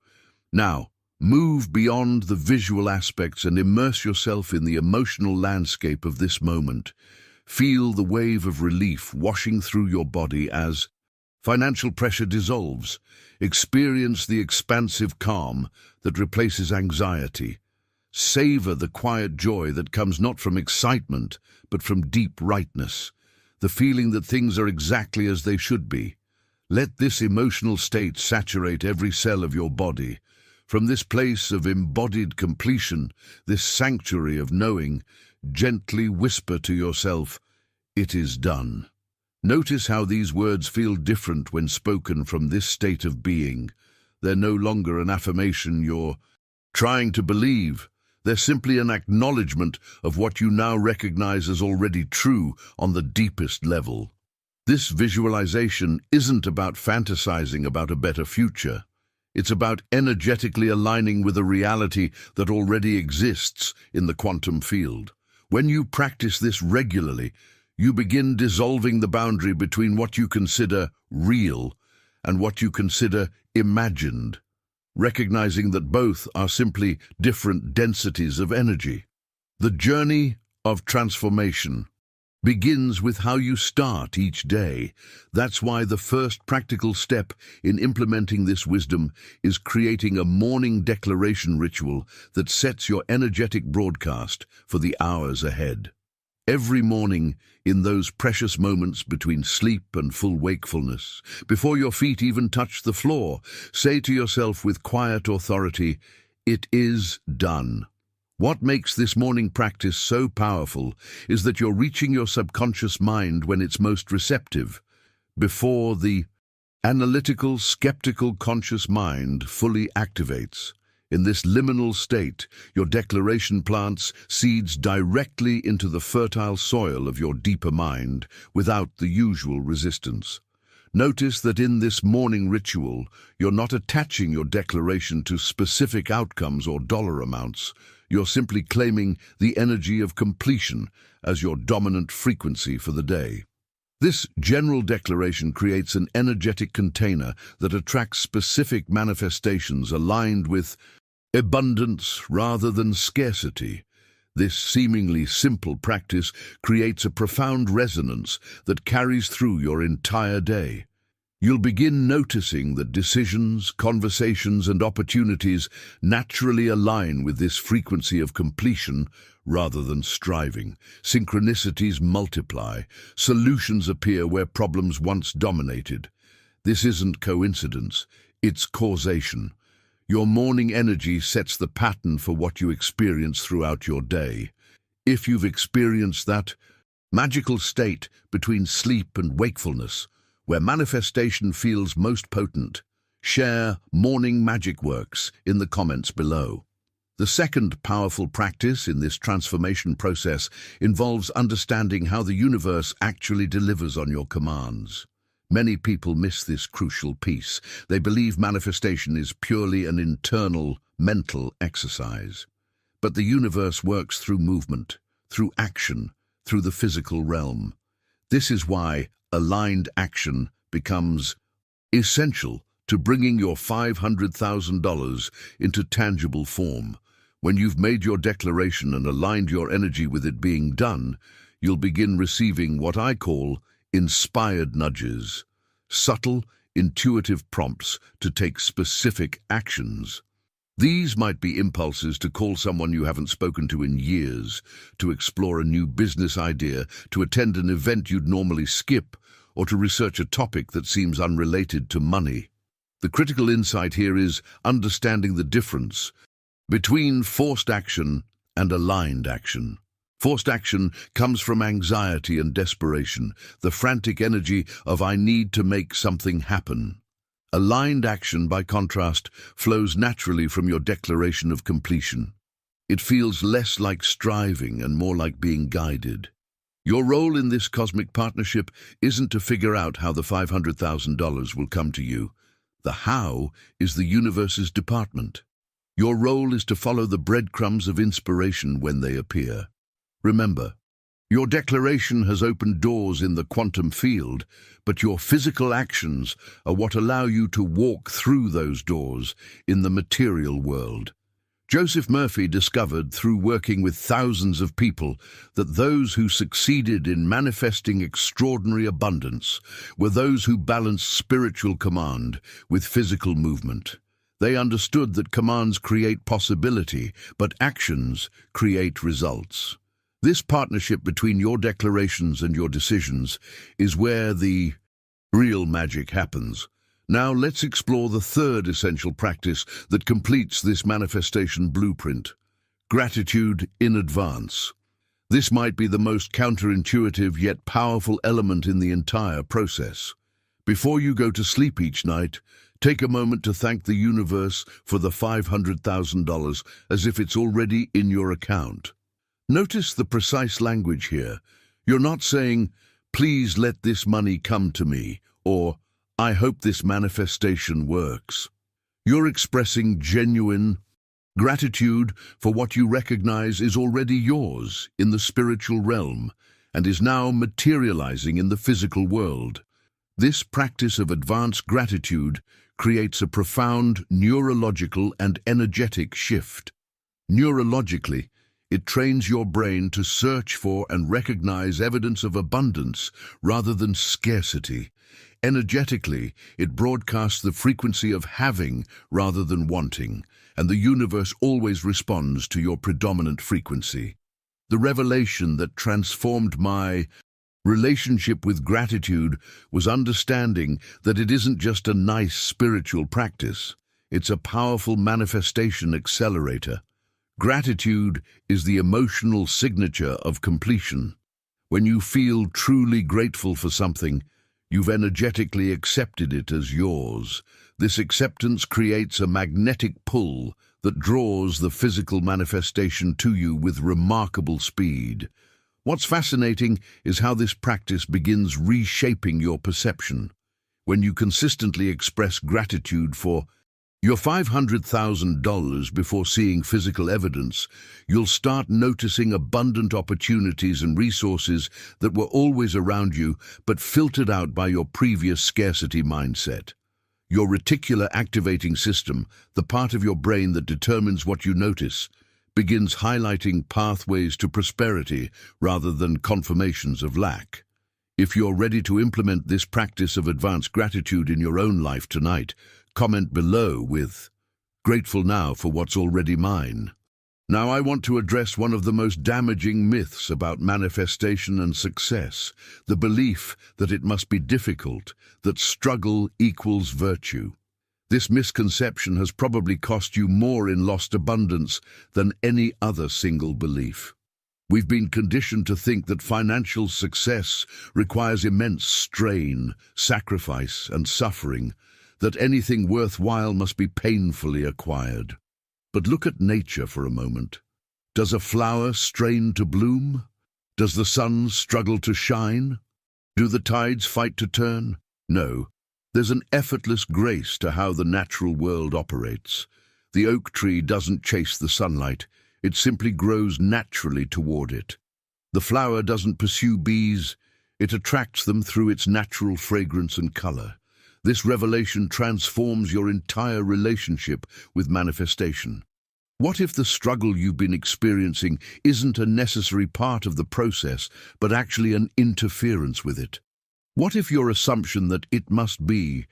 [SPEAKER 1] Now, move beyond the visual aspects and immerse yourself in the emotional landscape of this moment. Feel the wave of relief washing through your body as financial pressure dissolves. Experience the expansive calm that replaces anxiety. Savor the quiet joy that comes not from excitement, but from deep rightness, the feeling that things are exactly as they should be. Let this emotional state saturate every cell of your body. From this place of embodied completion, this sanctuary of knowing, gently whisper to yourself, "It is done." Notice how these words feel different when spoken from this state of being. They're no longer an affirmation you're trying to believe. They're simply an acknowledgement of what you now recognize as already true on the deepest level. This visualization isn't about fantasizing about a better future. It's about energetically aligning with a reality that already exists in the quantum field. When you practice this regularly, you begin dissolving the boundary between what you consider real and what you consider imagined, recognizing that both are simply different densities of energy. The journey of transformation begins with how you start each day. That's why the first practical step in implementing this wisdom is creating a morning declaration ritual that sets your energetic broadcast for the hours ahead. Every morning, in those precious moments between sleep and full wakefulness, before your feet even touch the floor, say to yourself with quiet authority, "It is done." What makes this morning practice so powerful is that you're reaching your subconscious mind when it's most receptive, before the analytical, skeptical conscious mind fully activates. In this liminal state, your declaration plants seeds directly into the fertile soil of your deeper mind without the usual resistance. Notice that in this morning ritual, you're not attaching your declaration to specific outcomes or dollar amounts. You're simply claiming the energy of completion as your dominant frequency for the day. This general declaration creates an energetic container that attracts specific manifestations aligned with abundance rather than scarcity. This seemingly simple practice creates a profound resonance that carries through your entire day. You'll begin noticing that decisions, conversations, and opportunities naturally align with this frequency of completion rather than striving. Synchronicities multiply. Solutions appear where problems once dominated. This isn't coincidence, it's causation. Your morning energy sets the pattern for what you experience throughout your day. If you've experienced that magical state between sleep and wakefulness, where manifestation feels most potent, share morning magic works in the comments below. The second powerful practice in this transformation process involves understanding how the universe actually delivers on your commands. Many people miss this crucial piece. They believe manifestation is purely an internal, mental exercise. But the universe works through movement, through action, through the physical realm. This is why aligned action becomes essential to bringing your $500,000 into tangible form. When you've made your declaration and aligned your energy with it being done, you'll begin receiving what I call inspired nudges, subtle, intuitive prompts to take specific actions. These might be impulses to call someone you haven't spoken to in years, to explore a new business idea, to attend an event you'd normally skip, or to research a topic that seems unrelated to money. The critical insight here is understanding the difference between forced action and aligned action. Forced action comes from anxiety and desperation, the frantic energy of "I need to make something happen." Aligned action, by contrast, flows naturally from your declaration of completion. It feels less like striving and more like being guided. Your role in this cosmic partnership isn't to figure out how the $500,000 will come to you. The how is the universe's department. Your role is to follow the breadcrumbs of inspiration when they appear. Remember, your declaration has opened doors in the quantum field, but your physical actions are what allow you to walk through those doors in the material world. Joseph Murphy discovered, through working with thousands of people, that those who succeeded in manifesting extraordinary abundance were those who balanced spiritual command with physical movement. They understood that commands create possibility, but actions create results. This partnership between your declarations and your decisions is where the real magic happens. Now let's explore the third essential practice that completes this manifestation blueprint: gratitude in advance. This might be the most counterintuitive yet powerful element in the entire process. Before you go to sleep each night, take a moment to thank the universe for the $500,000 as if it's already in your account. Notice the precise language here. You're not saying, "Please let this money come to me," or "I hope this manifestation works." You're expressing genuine gratitude for what you recognize is already yours in the spiritual realm and is now materializing in the physical world. This practice of advanced gratitude creates a profound neurological and energetic shift. Neurologically, it trains your brain to search for and recognize evidence of abundance rather than scarcity. Energetically, it broadcasts the frequency of having rather than wanting, and the universe always responds to your predominant frequency. The revelation that transformed my relationship with gratitude was understanding that it isn't just a nice spiritual practice, it's a powerful manifestation accelerator. Gratitude is the emotional signature of completion. When you feel truly grateful for something, you've energetically accepted it as yours. This acceptance creates a magnetic pull that draws the physical manifestation to you with remarkable speed. What's fascinating is how this practice begins reshaping your perception. When you consistently express gratitude for your $500,000 before seeing physical evidence, you'll start noticing abundant opportunities and resources that were always around you but filtered out by your previous scarcity mindset. Your reticular activating system, the part of your brain that determines what you notice, begins highlighting pathways to prosperity rather than confirmations of lack. If you're ready to implement this practice of advanced gratitude in your own life tonight, comment below with "Grateful now for what's already mine." Now I want to address one of the most damaging myths about manifestation and success, the belief that it must be difficult, that struggle equals virtue. This misconception has probably cost you more in lost abundance than any other single belief. We've been conditioned to think that financial success requires immense strain, sacrifice, and suffering, that anything worthwhile must be painfully acquired. But look at nature for a moment. Does a flower strain to bloom? Does the sun struggle to shine? Do the tides fight to turn? No. There's an effortless grace to how the natural world operates. The oak tree doesn't chase the sunlight. It simply grows naturally toward it. The flower doesn't pursue bees. It attracts them through its natural fragrance and color. This revelation transforms your entire relationship with manifestation. What if the struggle you've been experiencing isn't a necessary part of the process, but actually an interference with it? What if your assumption that it must be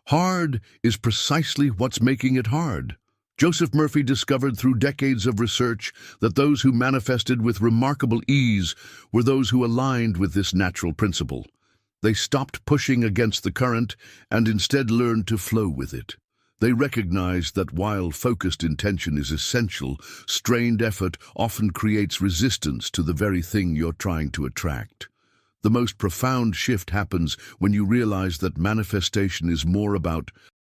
[SPEAKER 1] hard is precisely what's making it hard? Joseph Murphy discovered through decades of research that those who manifested with remarkable ease were those who aligned with this natural principle. They stopped pushing against the current and instead learned to flow with it. They recognized that while focused intention is essential, strained effort often creates resistance to the very thing you're trying to attract. The most profound shift happens when you realize that manifestation is more about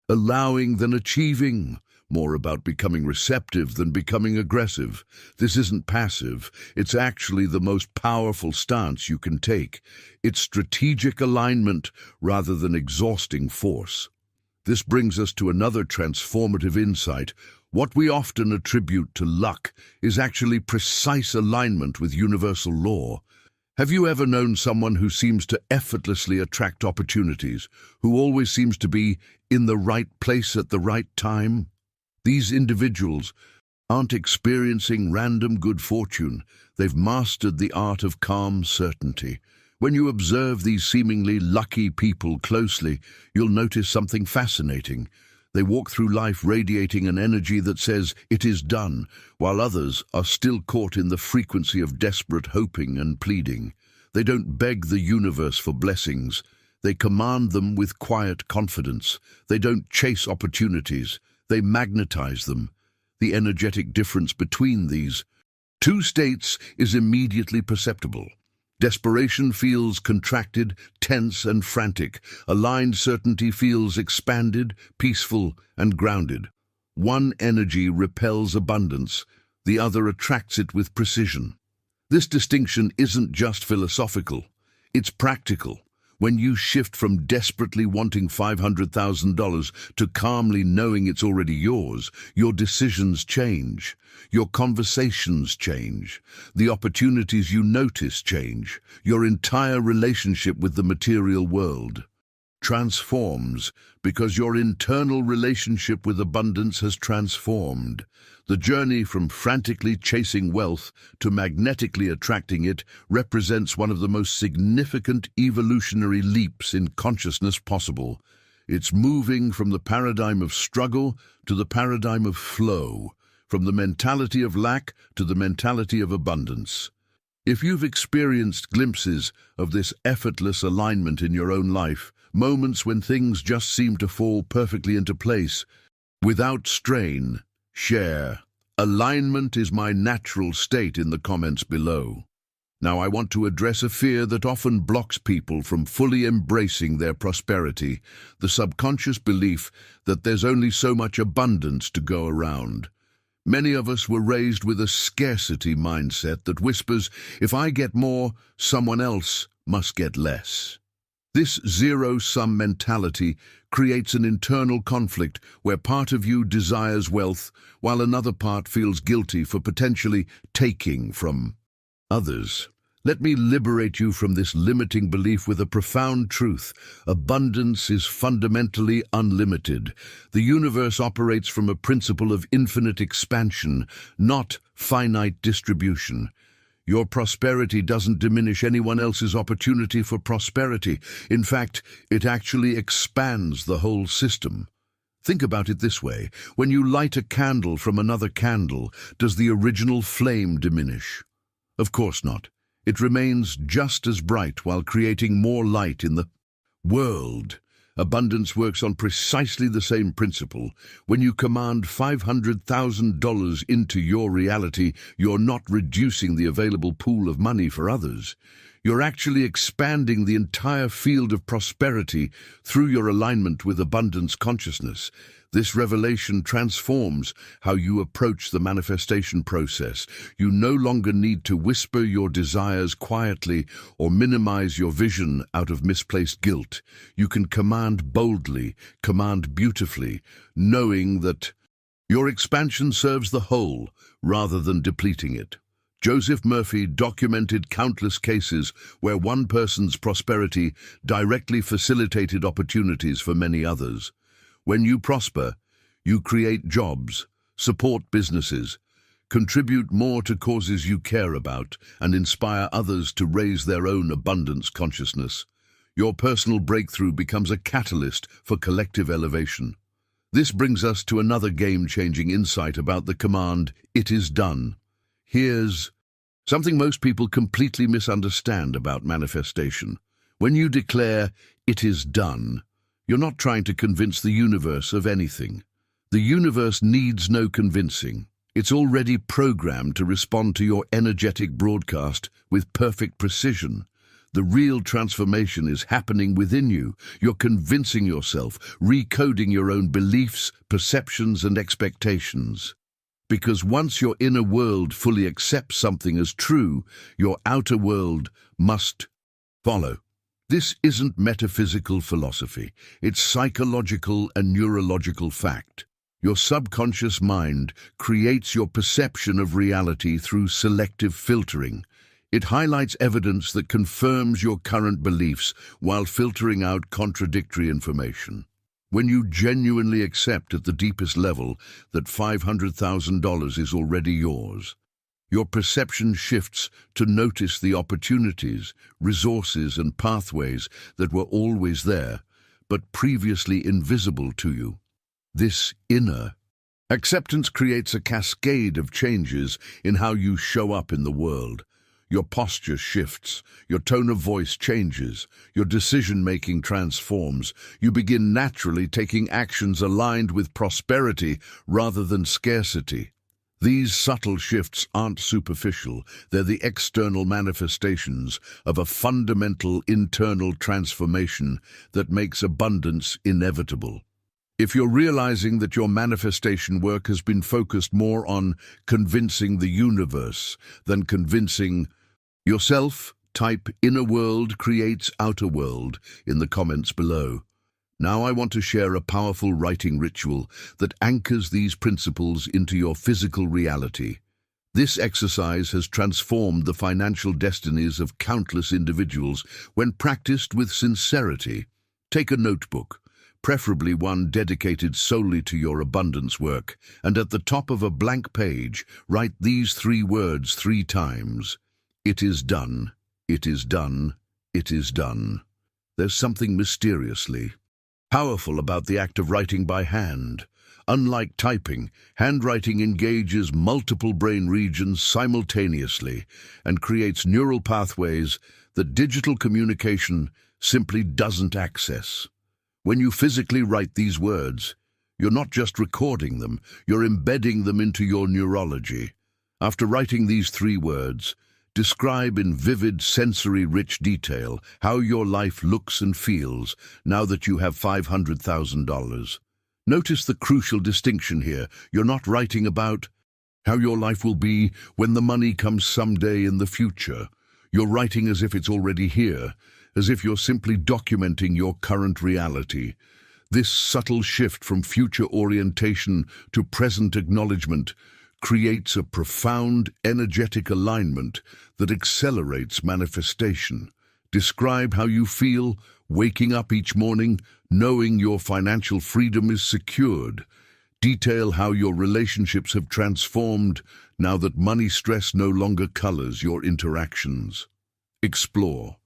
[SPEAKER 1] allowing than achieving, more about becoming receptive than becoming aggressive. This isn't passive, it's actually the most powerful stance you can take. It's strategic alignment rather than exhausting force. This brings us to another transformative insight. What we often attribute to luck is actually precise alignment with universal law. Have you ever known someone who seems to effortlessly attract opportunities, who always seems to be in the right place at the right time? These individuals aren't experiencing random good fortune. They've mastered the art of calm certainty. When you observe these seemingly lucky people closely, you'll notice something fascinating. They walk through life radiating an energy that says, "It is done," while others are still caught in the frequency of desperate hoping and pleading. They don't beg the universe for blessings. They command them with quiet confidence. They don't chase opportunities. They magnetize them. The energetic difference between these two states is immediately perceptible. Desperation feels contracted, tense, and frantic. Aligned certainty feels expanded, peaceful, and grounded. One energy repels abundance, the other attracts it with precision. This distinction isn't just philosophical, it's practical. When you shift from desperately wanting $500,000 to calmly knowing it's already yours, your decisions change. Your conversations change. The opportunities you notice change. Your entire relationship with the material world transforms because your internal relationship with abundance has transformed. The journey from frantically chasing wealth to magnetically attracting it represents one of the most significant evolutionary leaps in consciousness possible. It's moving from the paradigm of struggle to the paradigm of flow, from the mentality of lack to the mentality of abundance. If you've experienced glimpses of this effortless alignment in your own life, moments when things just seem to fall perfectly into place, without strain, share "Alignment is my natural state" in the comments below. Now I want to address a fear that often blocks people from fully embracing their prosperity, the subconscious belief that there's only so much abundance to go around. Many of us were raised with a scarcity mindset that whispers, "If I get more, someone else must get less." This zero-sum mentality creates an internal conflict where part of you desires wealth while another part feels guilty for potentially taking from others. Let me liberate you from this limiting belief with a profound truth. Abundance is fundamentally unlimited. The universe operates from a principle of infinite expansion, not finite distribution. Your prosperity doesn't diminish anyone else's opportunity for prosperity. In fact, it actually expands the whole system. Think about it this way. When you light a candle from another candle, does the original flame diminish? Of course not. It remains just as bright while creating more light in the world. Abundance works on precisely the same principle. When you command $500,000 into your reality, you're not reducing the available pool of money for others. You're actually expanding the entire field of prosperity through your alignment with abundance consciousness. This revelation transforms how you approach the manifestation process. You no longer need to whisper your desires quietly or minimize your vision out of misplaced guilt. You can command boldly, command beautifully, knowing that your expansion serves the whole rather than depleting it. Joseph Murphy documented countless cases where one person's prosperity directly facilitated opportunities for many others. When you prosper, you create jobs, support businesses, contribute more to causes you care about, and inspire others to raise their own abundance consciousness. Your personal breakthrough becomes a catalyst for collective elevation. This brings us to another game-changing insight about the command, "It is done." Here's something most people completely misunderstand about manifestation. When you declare, "It is done," you're not trying to convince the universe of anything. The universe needs no convincing. It's already programmed to respond to your energetic broadcast with perfect precision. The real transformation is happening within you. You're convincing yourself, recoding your own beliefs, perceptions, and expectations. Because once your inner world fully accepts something as true, your outer world must follow. This isn't metaphysical philosophy. It's psychological and neurological fact. Your subconscious mind creates your perception of reality through selective filtering. It highlights evidence that confirms your current beliefs while filtering out contradictory information. When you genuinely accept at the deepest level that $500,000 is already yours, your perception shifts to notice the opportunities, resources, and pathways that were always there, but previously invisible to you. This inner acceptance creates a cascade of changes in how you show up in the world. Your posture shifts, your tone of voice changes, your decision-making transforms. You begin naturally taking actions aligned with prosperity rather than scarcity. These subtle shifts aren't superficial, they're the external manifestations of a fundamental internal transformation that makes abundance inevitable. If you're realizing that your manifestation work has been focused more on convincing the universe than convincing yourself, type "inner world creates outer world" in the comments below. Now I want to share a powerful writing ritual that anchors these principles into your physical reality. This exercise has transformed the financial destinies of countless individuals when practiced with sincerity. Take a notebook, preferably one dedicated solely to your abundance work, and at the top of a blank page, write these 3 words 3 times. It is done, it is done, it is done. There's something mysteriously powerful about the act of writing by hand. Unlike typing, handwriting engages multiple brain regions simultaneously and creates neural pathways that digital communication simply doesn't access. When you physically write these words, you're not just recording them, you're embedding them into your neurology. After writing these 3 words, describe in vivid, sensory-rich detail how your life looks and feels now that you have $500,000. Notice the crucial distinction here. You're not writing about how your life will be when the money comes someday in the future. You're writing as if it's already here, as if you're simply documenting your current reality. This subtle shift from future orientation to present acknowledgement creates a profound energetic alignment that accelerates manifestation. Describe how you feel waking up each morning knowing your financial freedom is secured. Detail how your relationships have transformed now that money stress no longer colors your interactions. Explore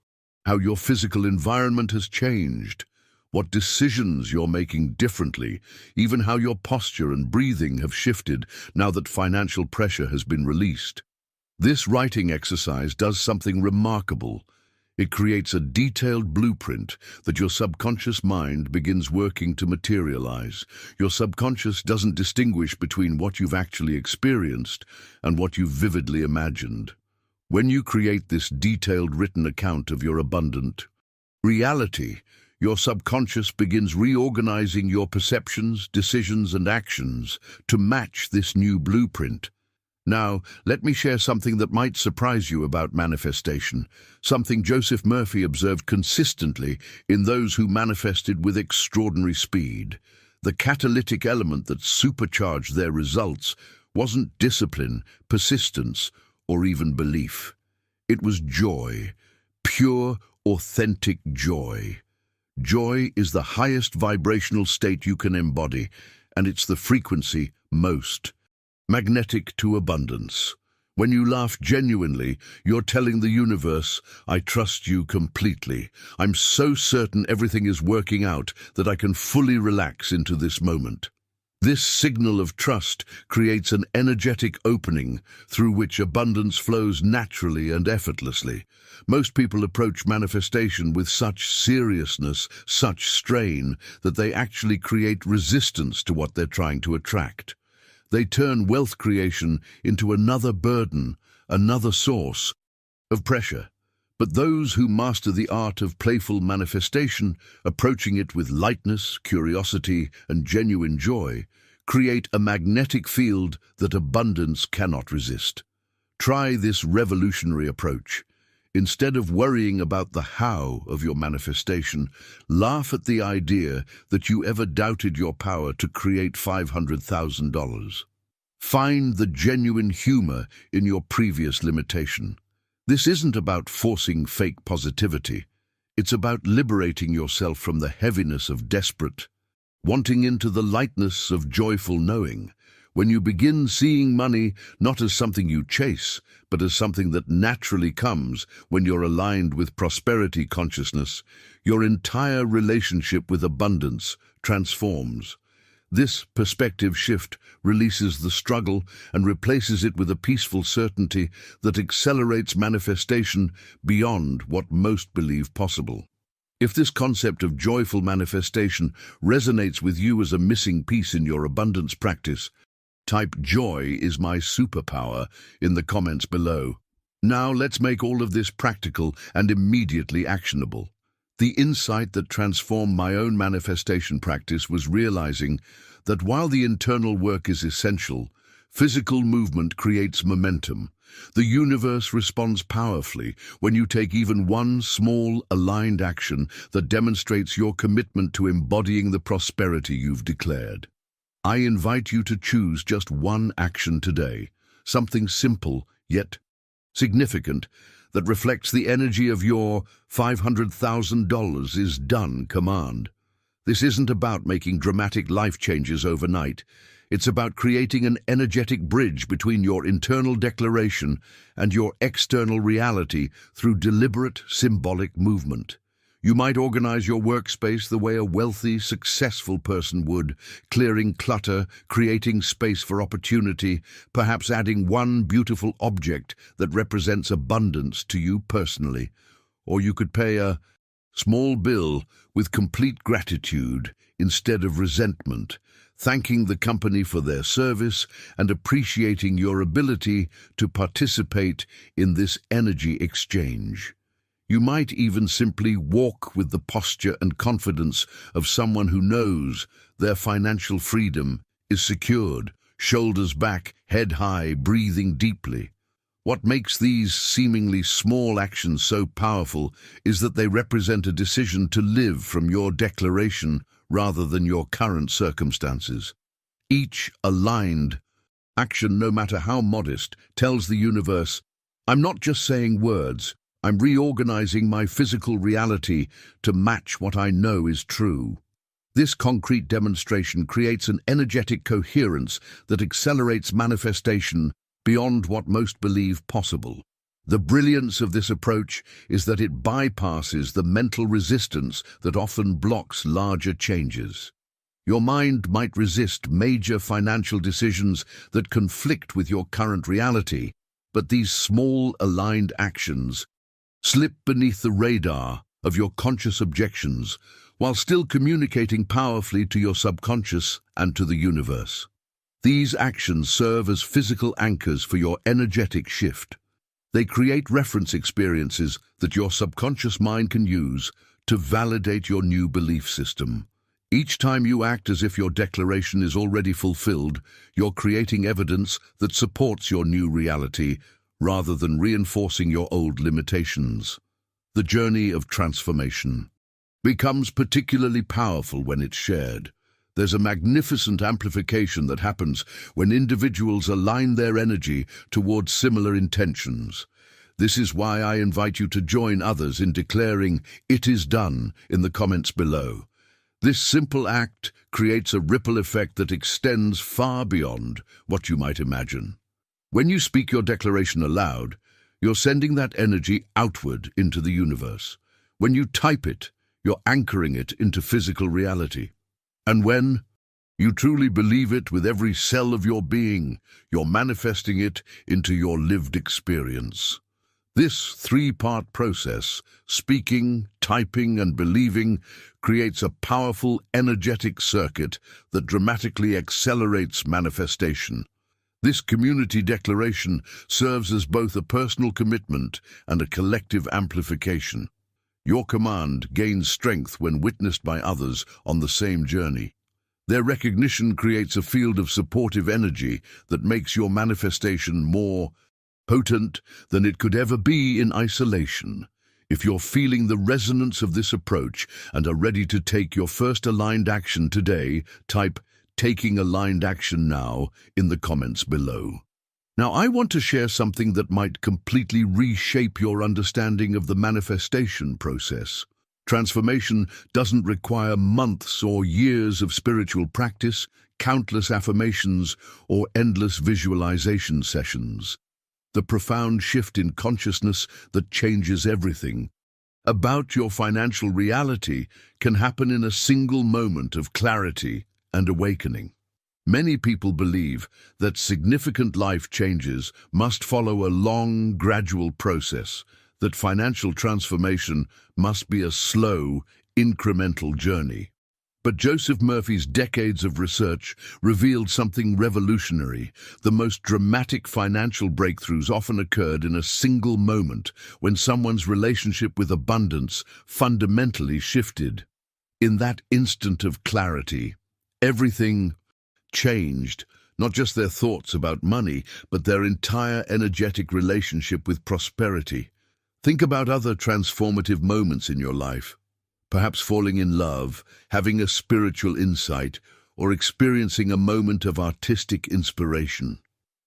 [SPEAKER 1] how your physical environment has changed, what decisions you're making differently, even how your posture and breathing have shifted now that financial pressure has been released. This writing exercise does something remarkable. It creates a detailed blueprint that your subconscious mind begins working to materialize. Your subconscious doesn't distinguish between what you've actually experienced and what you've vividly imagined. When you create this detailed written account of your abundant reality, your subconscious begins reorganizing your perceptions, decisions, and actions to match this new blueprint. Now, let me share something that might surprise you about manifestation, something Joseph Murphy observed consistently in those who manifested with extraordinary speed. The catalytic element that supercharged their results wasn't discipline, persistence, or even belief. It was joy, pure, authentic joy. Joy is the highest vibrational state you can embody, and it's the frequency most Magnetic to abundance. When you laugh genuinely, you're telling the universe, I trust you completely. I'm so certain everything is working out that I can fully relax into this moment. This signal of trust creates an energetic opening through which abundance flows naturally and effortlessly. Most people approach manifestation with such seriousness, such strain, that they actually create resistance to what they're trying to attract. They turn wealth creation into another burden, another source of pressure. But those who master the art of playful manifestation, approaching it with lightness, curiosity, and genuine joy, create a magnetic field that abundance cannot resist. Try this revolutionary approach. Instead of worrying about the how of your manifestation, laugh at the idea that you ever doubted your power to create $500,000. Find the genuine humor in your previous limitation. This isn't about forcing fake positivity. It's about liberating yourself from the heaviness of desperate, wanting into the lightness of joyful knowing. When you begin seeing money not as something you chase, but as something that naturally comes when you're aligned with prosperity consciousness, your entire relationship with abundance transforms. This perspective shift releases the struggle and replaces it with a peaceful certainty that accelerates manifestation beyond what most believe possible. If this concept of joyful manifestation resonates with you as a missing piece in your abundance practice, type "Joy is my superpower" in the comments below. Now let's make all of this practical and immediately actionable. The insight that transformed my own manifestation practice was realizing that while the internal work is essential, physical movement creates momentum. The universe responds powerfully when you take even one small, aligned action that demonstrates your commitment to embodying the prosperity you've declared. I invite you to choose just one action today, something simple yet significant, that reflects the energy of your $500,000 is done command. This isn't about making dramatic life changes overnight. It's about creating an energetic bridge between your internal declaration and your external reality through deliberate, symbolic movement. You might organize your workspace the way a wealthy, successful person would, clearing clutter, creating space for opportunity, perhaps adding one beautiful object that represents abundance to you personally. Or you could pay a small bill with complete gratitude instead of resentment, thanking the company for their service and appreciating your ability to participate in this energy exchange. You might even simply walk with the posture and confidence of someone who knows their financial freedom is secured, shoulders back, head high, breathing deeply. What makes these seemingly small actions so powerful is that they represent a decision to live from your declaration rather than your current circumstances. Each aligned action, no matter how modest, tells the universe, I'm not just saying words, I'm reorganizing my physical reality to match what I know is true. This concrete demonstration creates an energetic coherence that accelerates manifestation beyond what most believe possible. The brilliance of this approach is that it bypasses the mental resistance that often blocks larger changes. Your mind might resist major financial decisions that conflict with your current reality, but these small aligned actions slip beneath the radar of your conscious objections while still communicating powerfully to your subconscious and to the universe. These actions serve as physical anchors for your energetic shift. They create reference experiences that your subconscious mind can use to validate your new belief system. Each time you act as if your declaration is already fulfilled, you're creating evidence that supports your new reality rather than reinforcing your old limitations. The journey of transformation becomes particularly powerful when it's shared. There's a magnificent amplification that happens when individuals align their energy towards similar intentions. This is why I invite you to join others in declaring "It is done" in the comments below. This simple act creates a ripple effect that extends far beyond what you might imagine. When you speak your declaration aloud, you're sending that energy outward into the universe. When you type it, you're anchoring it into physical reality. And when you truly believe it with every cell of your being, you're manifesting it into your lived experience. This three-part process, speaking, typing, and believing, creates a powerful, energetic circuit that dramatically accelerates manifestation. This community declaration serves as both a personal commitment and a collective amplification. Your command gains strength when witnessed by others on the same journey. Their recognition creates a field of supportive energy that makes your manifestation more potent than it could ever be in isolation. If you're feeling the resonance of this approach and are ready to take your first aligned action today, type "taking aligned action now" in the comments below. Now, I want to share something that might completely reshape your understanding of the manifestation process. Transformation doesn't require months or years of spiritual practice, countless affirmations, or endless visualization sessions. The profound shift in consciousness that changes everything about your financial reality can happen in a single moment of clarity and awakening. Many people believe that significant life changes must follow a long, gradual process, that financial transformation must be a slow, incremental journey. But Joseph Murphy's decades of research revealed something revolutionary. The most dramatic financial breakthroughs often occurred in a single moment, when someone's relationship with abundance fundamentally shifted. In that instant of clarity, everything changed, not just their thoughts about money, but their entire energetic relationship with prosperity. Think about other transformative moments in your life. Perhaps falling in love, having a spiritual insight, or experiencing a moment of artistic inspiration.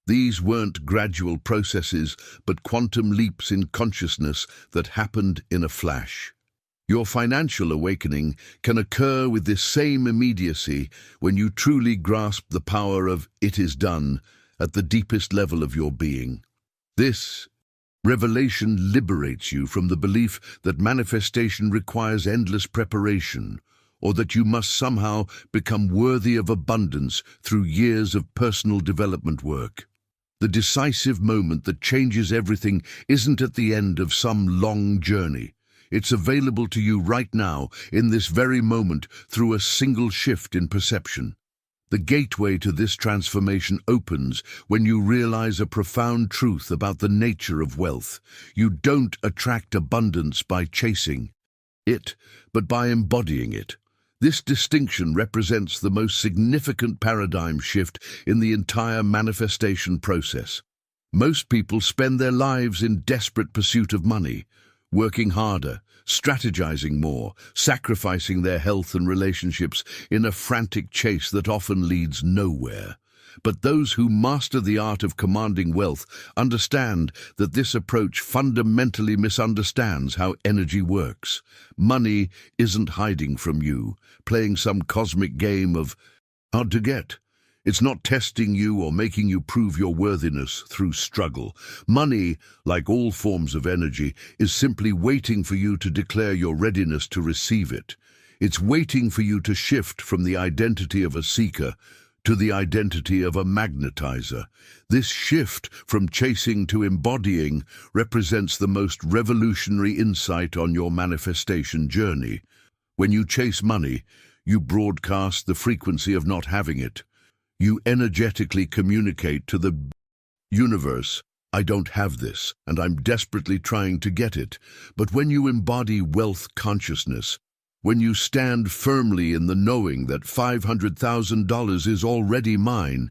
[SPEAKER 1] These weren't gradual processes, but quantum leaps in consciousness that happened in a flash. Your financial awakening can occur with this same immediacy when you truly grasp the power of "it is done" at the deepest level of your being. This revelation liberates you from the belief that manifestation requires endless preparation, or that you must somehow become worthy of abundance through years of personal development work. The decisive moment that changes everything isn't at the end of some long journey. It's available to you right now, in this very moment, through a single shift in perception. The gateway to this transformation opens when you realize a profound truth about the nature of wealth. You don't attract abundance by chasing it, but by embodying it. This distinction represents the most significant paradigm shift in the entire manifestation process. Most people spend their lives in desperate pursuit of money, working harder, strategizing more, sacrificing their health and relationships in a frantic chase that often leads nowhere. But those who master the art of commanding wealth understand that this approach fundamentally misunderstands how energy works. Money isn't hiding from you, playing some cosmic game of hard to get. It's not testing you or making you prove your worthiness through struggle. Money, like all forms of energy, is simply waiting for you to declare your readiness to receive it. It's waiting for you to shift from the identity of a seeker to the identity of a magnetizer. This shift from chasing to embodying represents the most revolutionary insight on your manifestation journey. When you chase money, you broadcast the frequency of not having it. You energetically communicate to the universe, "I don't have this, and I'm desperately trying to get it." But when you embody wealth consciousness, when you stand firmly in the knowing that $500,000 is already mine,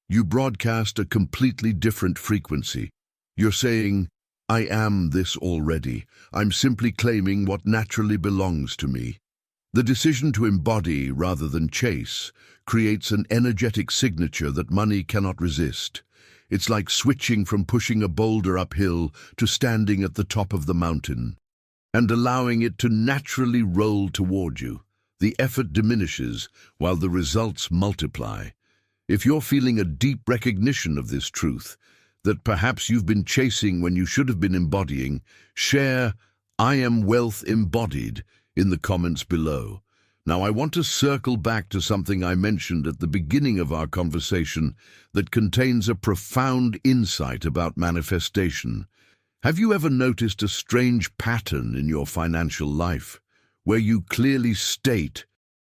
[SPEAKER 1] you broadcast a completely different frequency. You're saying, "I am this already. I'm simply claiming what naturally belongs to me." The decision to embody rather than chase creates an energetic signature that money cannot resist. It's like switching from pushing a boulder uphill to standing at the top of the mountain and allowing it to naturally roll toward you. The effort diminishes while the results multiply. If you're feeling a deep recognition of this truth, that perhaps you've been chasing when you should have been embodying, share "I am wealth embodied" in the comments below. Now, I want to circle back to something I mentioned at the beginning of our conversation that contains a profound insight about manifestation. Have you ever noticed a strange pattern in your financial life where you clearly state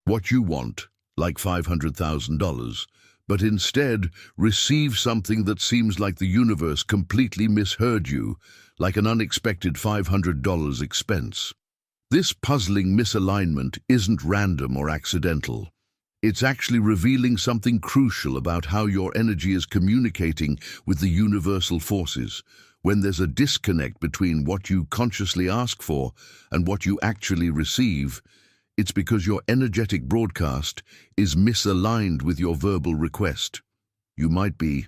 [SPEAKER 1] what you want, like $500,000, but instead receive something that seems like the universe completely misheard you, like an unexpected $500 expense? This puzzling misalignment isn't random or accidental. It's actually revealing something crucial about how your energy is communicating with the universal forces. When there's a disconnect between what you consciously ask for and what you actually receive, it's because your energetic broadcast is misaligned with your verbal request. You might be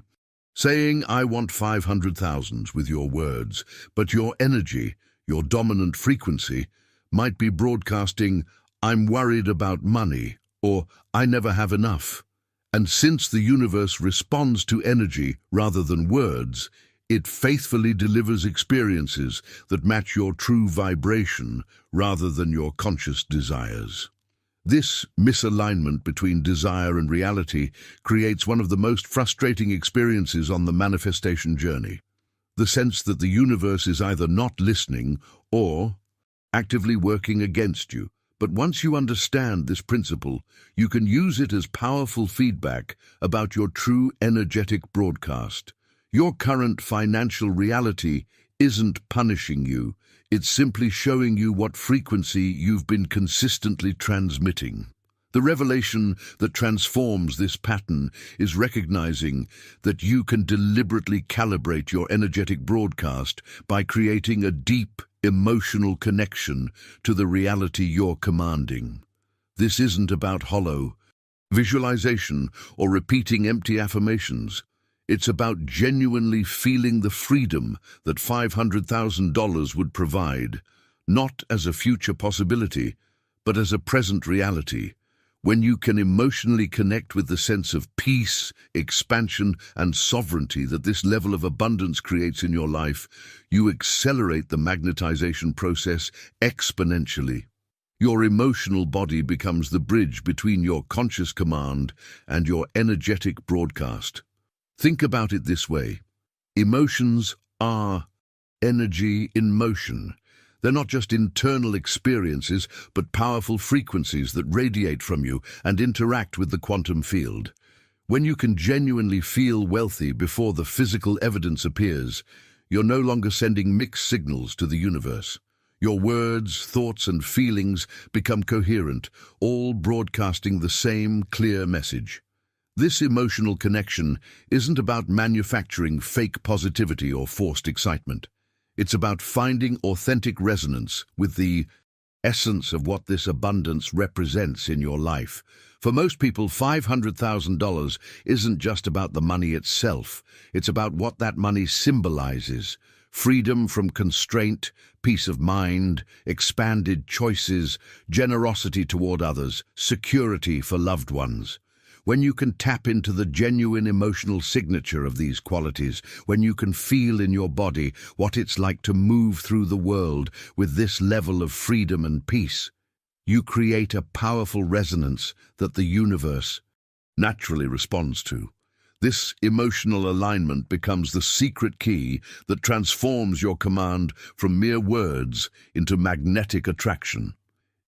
[SPEAKER 1] saying, "I want 500,000 with your words, but your energy, your dominant frequency, might be broadcasting, "I'm worried about money," or "I never have enough." And since the universe responds to energy rather than words, it faithfully delivers experiences that match your true vibration rather than your conscious desires. This misalignment between desire and reality creates one of the most frustrating experiences on the manifestation journey. The sense that the universe is either not listening or actively working against you. But once you understand this principle, you can use it as powerful feedback about your true energetic broadcast. Your current financial reality isn't punishing you, it's simply showing you what frequency you've been consistently transmitting. The revelation that transforms this pattern is recognizing that you can deliberately calibrate your energetic broadcast by creating a deep, emotional connection to the reality you're commanding. This isn't about hollow visualization or repeating empty affirmations. It's about genuinely feeling the freedom that $500,000 would provide, not as a future possibility, but as a present reality. When you can emotionally connect with the sense of peace, expansion, and sovereignty that this level of abundance creates in your life, you accelerate the magnetization process exponentially. Your emotional body becomes the bridge between your conscious command and your energetic broadcast. Think about it this way. Emotions are energy in motion. They're not just internal experiences, but powerful frequencies that radiate from you and interact with the quantum field. When you can genuinely feel wealthy before the physical evidence appears, you're no longer sending mixed signals to the universe. Your words, thoughts, and feelings become coherent, all broadcasting the same clear message. This emotional connection isn't about manufacturing fake positivity or forced excitement. It's about finding authentic resonance with the essence of what this abundance represents in your life. For most people, $500,000 isn't just about the money itself. It's about what that money symbolizes: freedom from constraint, peace of mind, expanded choices, generosity toward others, security for loved ones. When you can tap into the genuine emotional signature of these qualities, when you can feel in your body what it's like to move through the world with this level of freedom and peace, you create a powerful resonance that the universe naturally responds to. This emotional alignment becomes the secret key that transforms your command from mere words into magnetic attraction.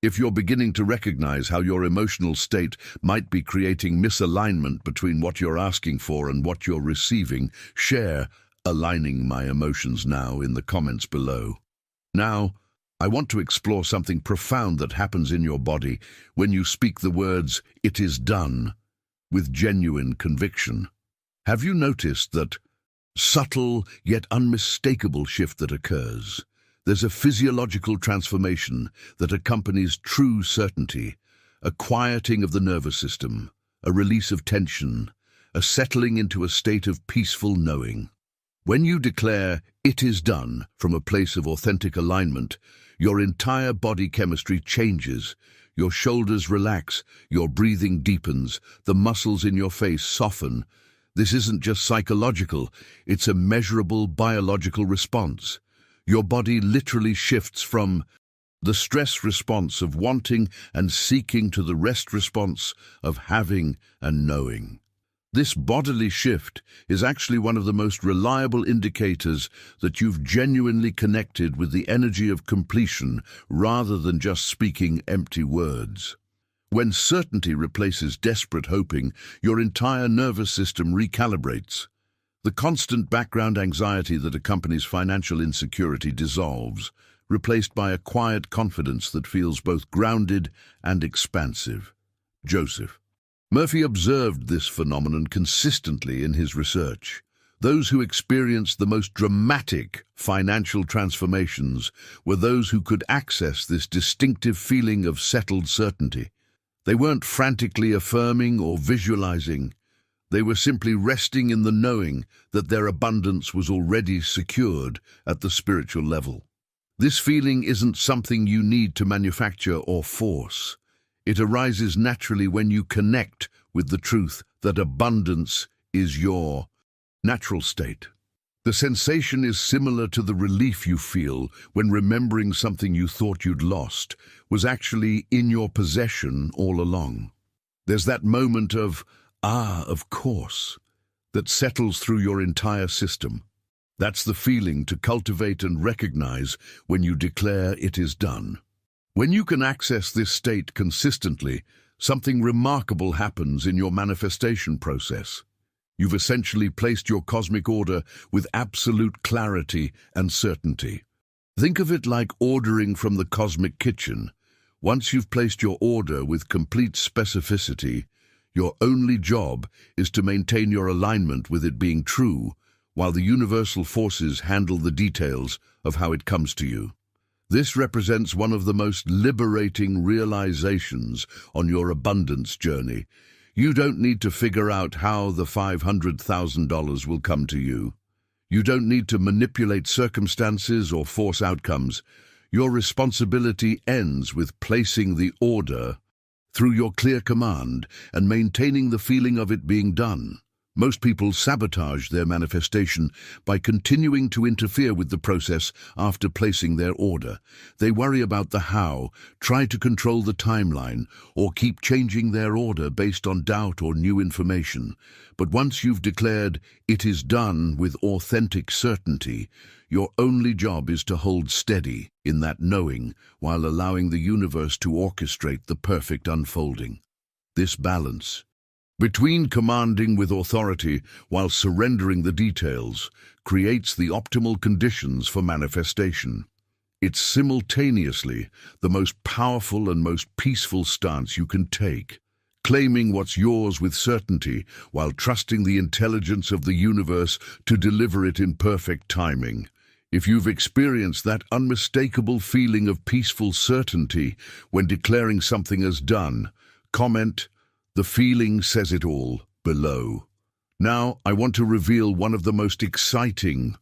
[SPEAKER 1] If you're beginning to recognize how your emotional state might be creating misalignment between what you're asking for and what you're receiving, share "aligning my emotions now" in the comments below. Now, I want to explore something profound that happens in your body when you speak the words "it is done" with genuine conviction. Have you noticed that subtle yet unmistakable shift that occurs? There's a physiological transformation that accompanies true certainty, a quieting of the nervous system, a release of tension, a settling into a state of peaceful knowing. When you declare "it is done" from a place of authentic alignment, your entire body chemistry changes. Your shoulders relax, your breathing deepens, the muscles in your face soften. This isn't just psychological, it's a measurable biological response. Your body literally shifts from the stress response of wanting and seeking to the rest response of having and knowing. This bodily shift is actually one of the most reliable indicators that you've genuinely connected with the energy of completion rather than just speaking empty words. When certainty replaces desperate hoping, your entire nervous system recalibrates. The constant background anxiety that accompanies financial insecurity dissolves, replaced by a quiet confidence that feels both grounded and expansive. Joseph Murphy observed this phenomenon consistently in his research. Those who experienced the most dramatic financial transformations were those who could access this distinctive feeling of settled certainty. They weren't frantically affirming or visualizing. They were simply resting in the knowing that their abundance was already secured at the spiritual level. This feeling isn't something you need to manufacture or force. It arises naturally when you connect with the truth that abundance is your natural state. The sensation is similar to the relief you feel when remembering something you thought you'd lost was actually in your possession all along. There's that moment of, of course, that settles through your entire system. That's the feeling to cultivate and recognize when you declare it is done. When you can access this state consistently, something remarkable happens in your manifestation process. You've essentially placed your cosmic order with absolute clarity and certainty. Think of it like ordering from the cosmic kitchen. Once you've placed your order with complete specificity, your only job is to maintain your alignment with it being true, while the universal forces handle the details of how it comes to you. This represents one of the most liberating realizations on your abundance journey. You don't need to figure out how the $500,000 will come to you. You don't need to manipulate circumstances or force outcomes. Your responsibility ends with placing the order through your clear command and maintaining the feeling of it being done. Most people sabotage their manifestation by continuing to interfere with the process after placing their order. They worry about the how, try to control the timeline, or keep changing their order based on doubt or new information. But once you've declared it is done with authentic certainty, your only job is to hold steady in that knowing while allowing the universe to orchestrate the perfect unfolding. This balance between commanding with authority while surrendering the details creates the optimal conditions for manifestation. It's simultaneously the most powerful and most peaceful stance you can take, claiming what's yours with certainty while trusting the intelligence of the universe to deliver it in perfect timing. If you've experienced that unmistakable feeling of peaceful certainty when declaring something as done, comment, "The feeling says it all," below. Now, I want to reveal one of the most exciting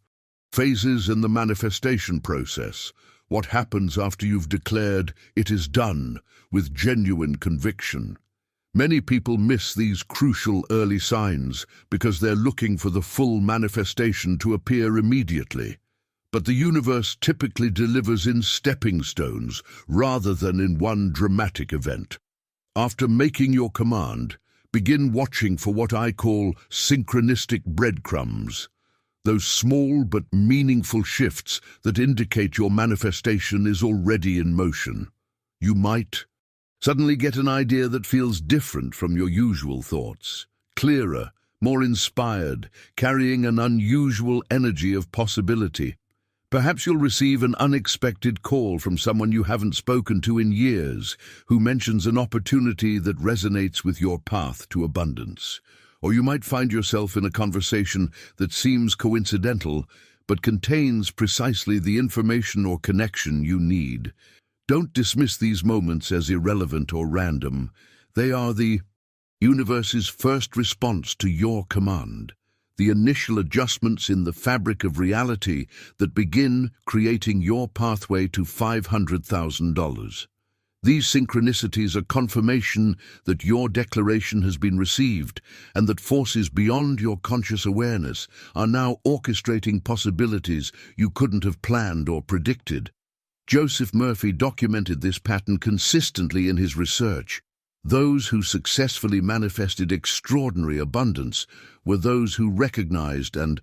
[SPEAKER 1] phases in the manifestation process. What happens after you've declared it is done with genuine conviction. Many people miss these crucial early signs because they're looking for the full manifestation to appear immediately. But the universe typically delivers in stepping stones rather than in one dramatic event. After making your command, begin watching for what I call synchronistic breadcrumbs, those small but meaningful shifts that indicate your manifestation is already in motion. You might suddenly get an idea that feels different from your usual thoughts, clearer, more inspired, carrying an unusual energy of possibility. Perhaps you'll receive an unexpected call from someone you haven't spoken to in years, who mentions an opportunity that resonates with your path to abundance. Or you might find yourself in a conversation that seems coincidental, but contains precisely the information or connection you need. Don't dismiss these moments as irrelevant or random. They are the universe's first response to your command, the initial adjustments in the fabric of reality that begin creating your pathway to $500,000. These synchronicities are confirmation that your declaration has been received and that forces beyond your conscious awareness are now orchestrating possibilities you couldn't have planned or predicted. Joseph Murphy documented this pattern consistently in his research. Those who successfully manifested extraordinary abundance were those who recognized and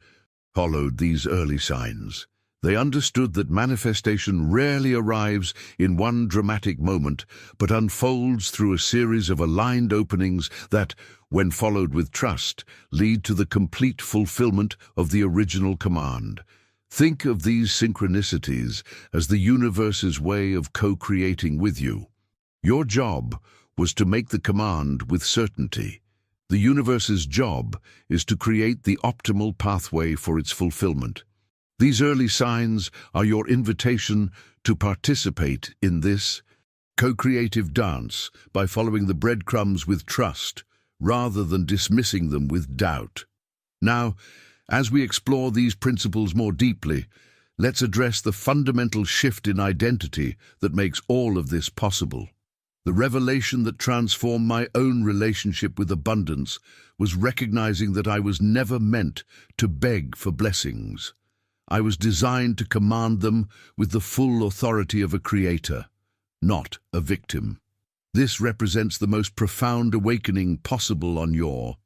[SPEAKER 1] followed these early signs. They understood that manifestation rarely arrives in one dramatic moment, but unfolds through a series of aligned openings that, when followed with trust, lead to the complete fulfillment of the original command. Think of these synchronicities as the universe's way of co-creating with you. Your job was to make the command with certainty. The universe's job is to create the optimal pathway for its fulfillment. These early signs are your invitation to participate in this co-creative dance by following the breadcrumbs with trust rather than dismissing them with doubt. Now, as we explore these principles more deeply, let's address the fundamental shift in identity that makes all of this possible. The revelation that transformed my own relationship with abundance was recognizing that I was never meant to beg for blessings. I was designed to command them with the full authority of a creator, not a victim. This represents the most profound awakening possible on your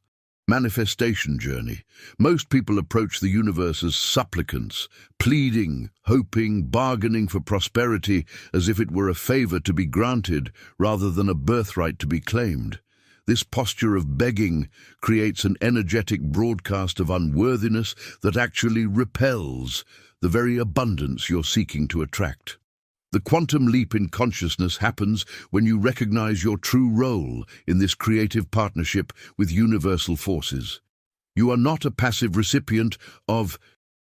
[SPEAKER 1] manifestation journey. Most people approach the universe as supplicants, pleading, hoping, bargaining for prosperity as if it were a favor to be granted rather than a birthright to be claimed. This posture of begging creates an energetic broadcast of unworthiness that actually repels the very abundance you're seeking to attract. The quantum leap in consciousness happens when you recognize your true role in this creative partnership with universal forces. You are not a passive recipient of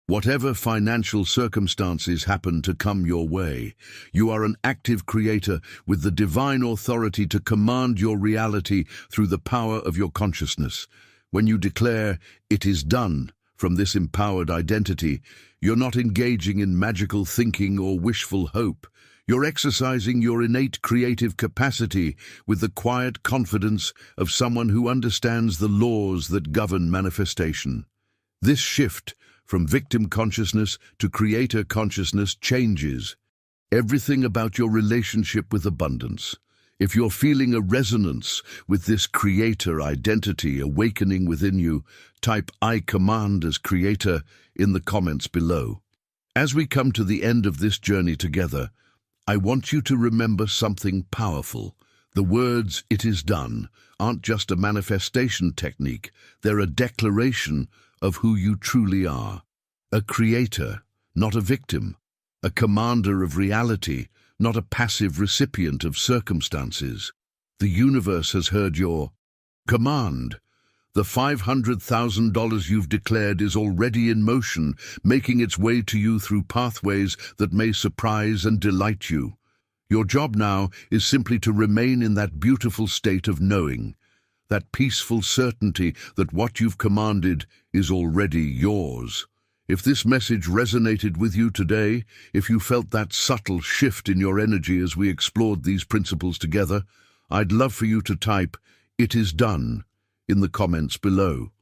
[SPEAKER 1] whatever financial circumstances happen to come your way. You are an active creator with the divine authority to command your reality through the power of your consciousness. When you declare, "It is done," from this empowered identity, you're not engaging in magical thinking or wishful hope. You're exercising your innate creative capacity with the quiet confidence of someone who understands the laws that govern manifestation. This shift from victim consciousness to creator consciousness changes everything about your relationship with abundance. If you're feeling a resonance with this creator identity awakening within you, type "I command" as creator in the comments below. As we come to the end of this journey together, I want you to remember something powerful. The words "it is done" aren't just a manifestation technique, they're a declaration of who you truly are. A creator, not a victim. A commander of reality, not a passive recipient of circumstances. The universe has heard your command. The $500,000 you've declared is already in motion, making its way to you through pathways that may surprise and delight you. Your job now is simply to remain in that beautiful state of knowing, that peaceful certainty that what you've commanded is already yours. If this message resonated with you today, if you felt that subtle shift in your energy as we explored these principles together, I'd love for you to type "It is done" in the comments below,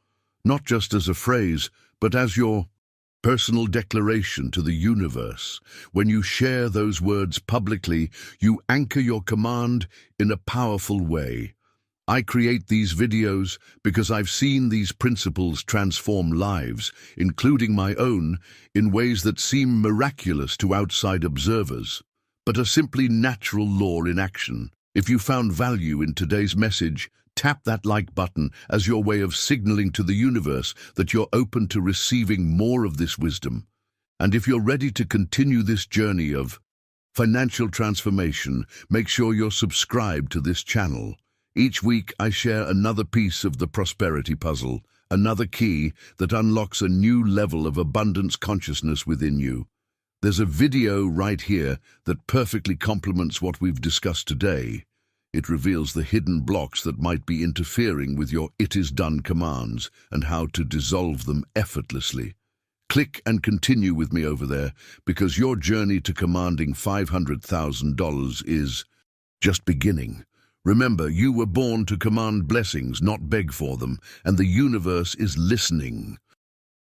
[SPEAKER 1] not just as a phrase, but as your personal declaration to the universe. When you share those words publicly, you anchor your command in a powerful way. I create these videos because I've seen these principles transform lives, including my own, in ways that seem miraculous to outside observers, but are simply natural law in action. If you found value in today's message, tap that like button as your way of signaling to the universe that you're open to receiving more of this wisdom. And if you're ready to continue this journey of financial transformation, make sure you're subscribed to this channel. Each week I share another piece of the prosperity puzzle, another key that unlocks a new level of abundance consciousness within you. There's a video right here that perfectly complements what we've discussed today. It reveals the hidden blocks that might be interfering with your "it is done" commands and how to dissolve them effortlessly. Click and continue with me over there, because your journey to commanding $500,000 is just beginning. Remember, you were born to command blessings, not beg for them, and the universe is listening.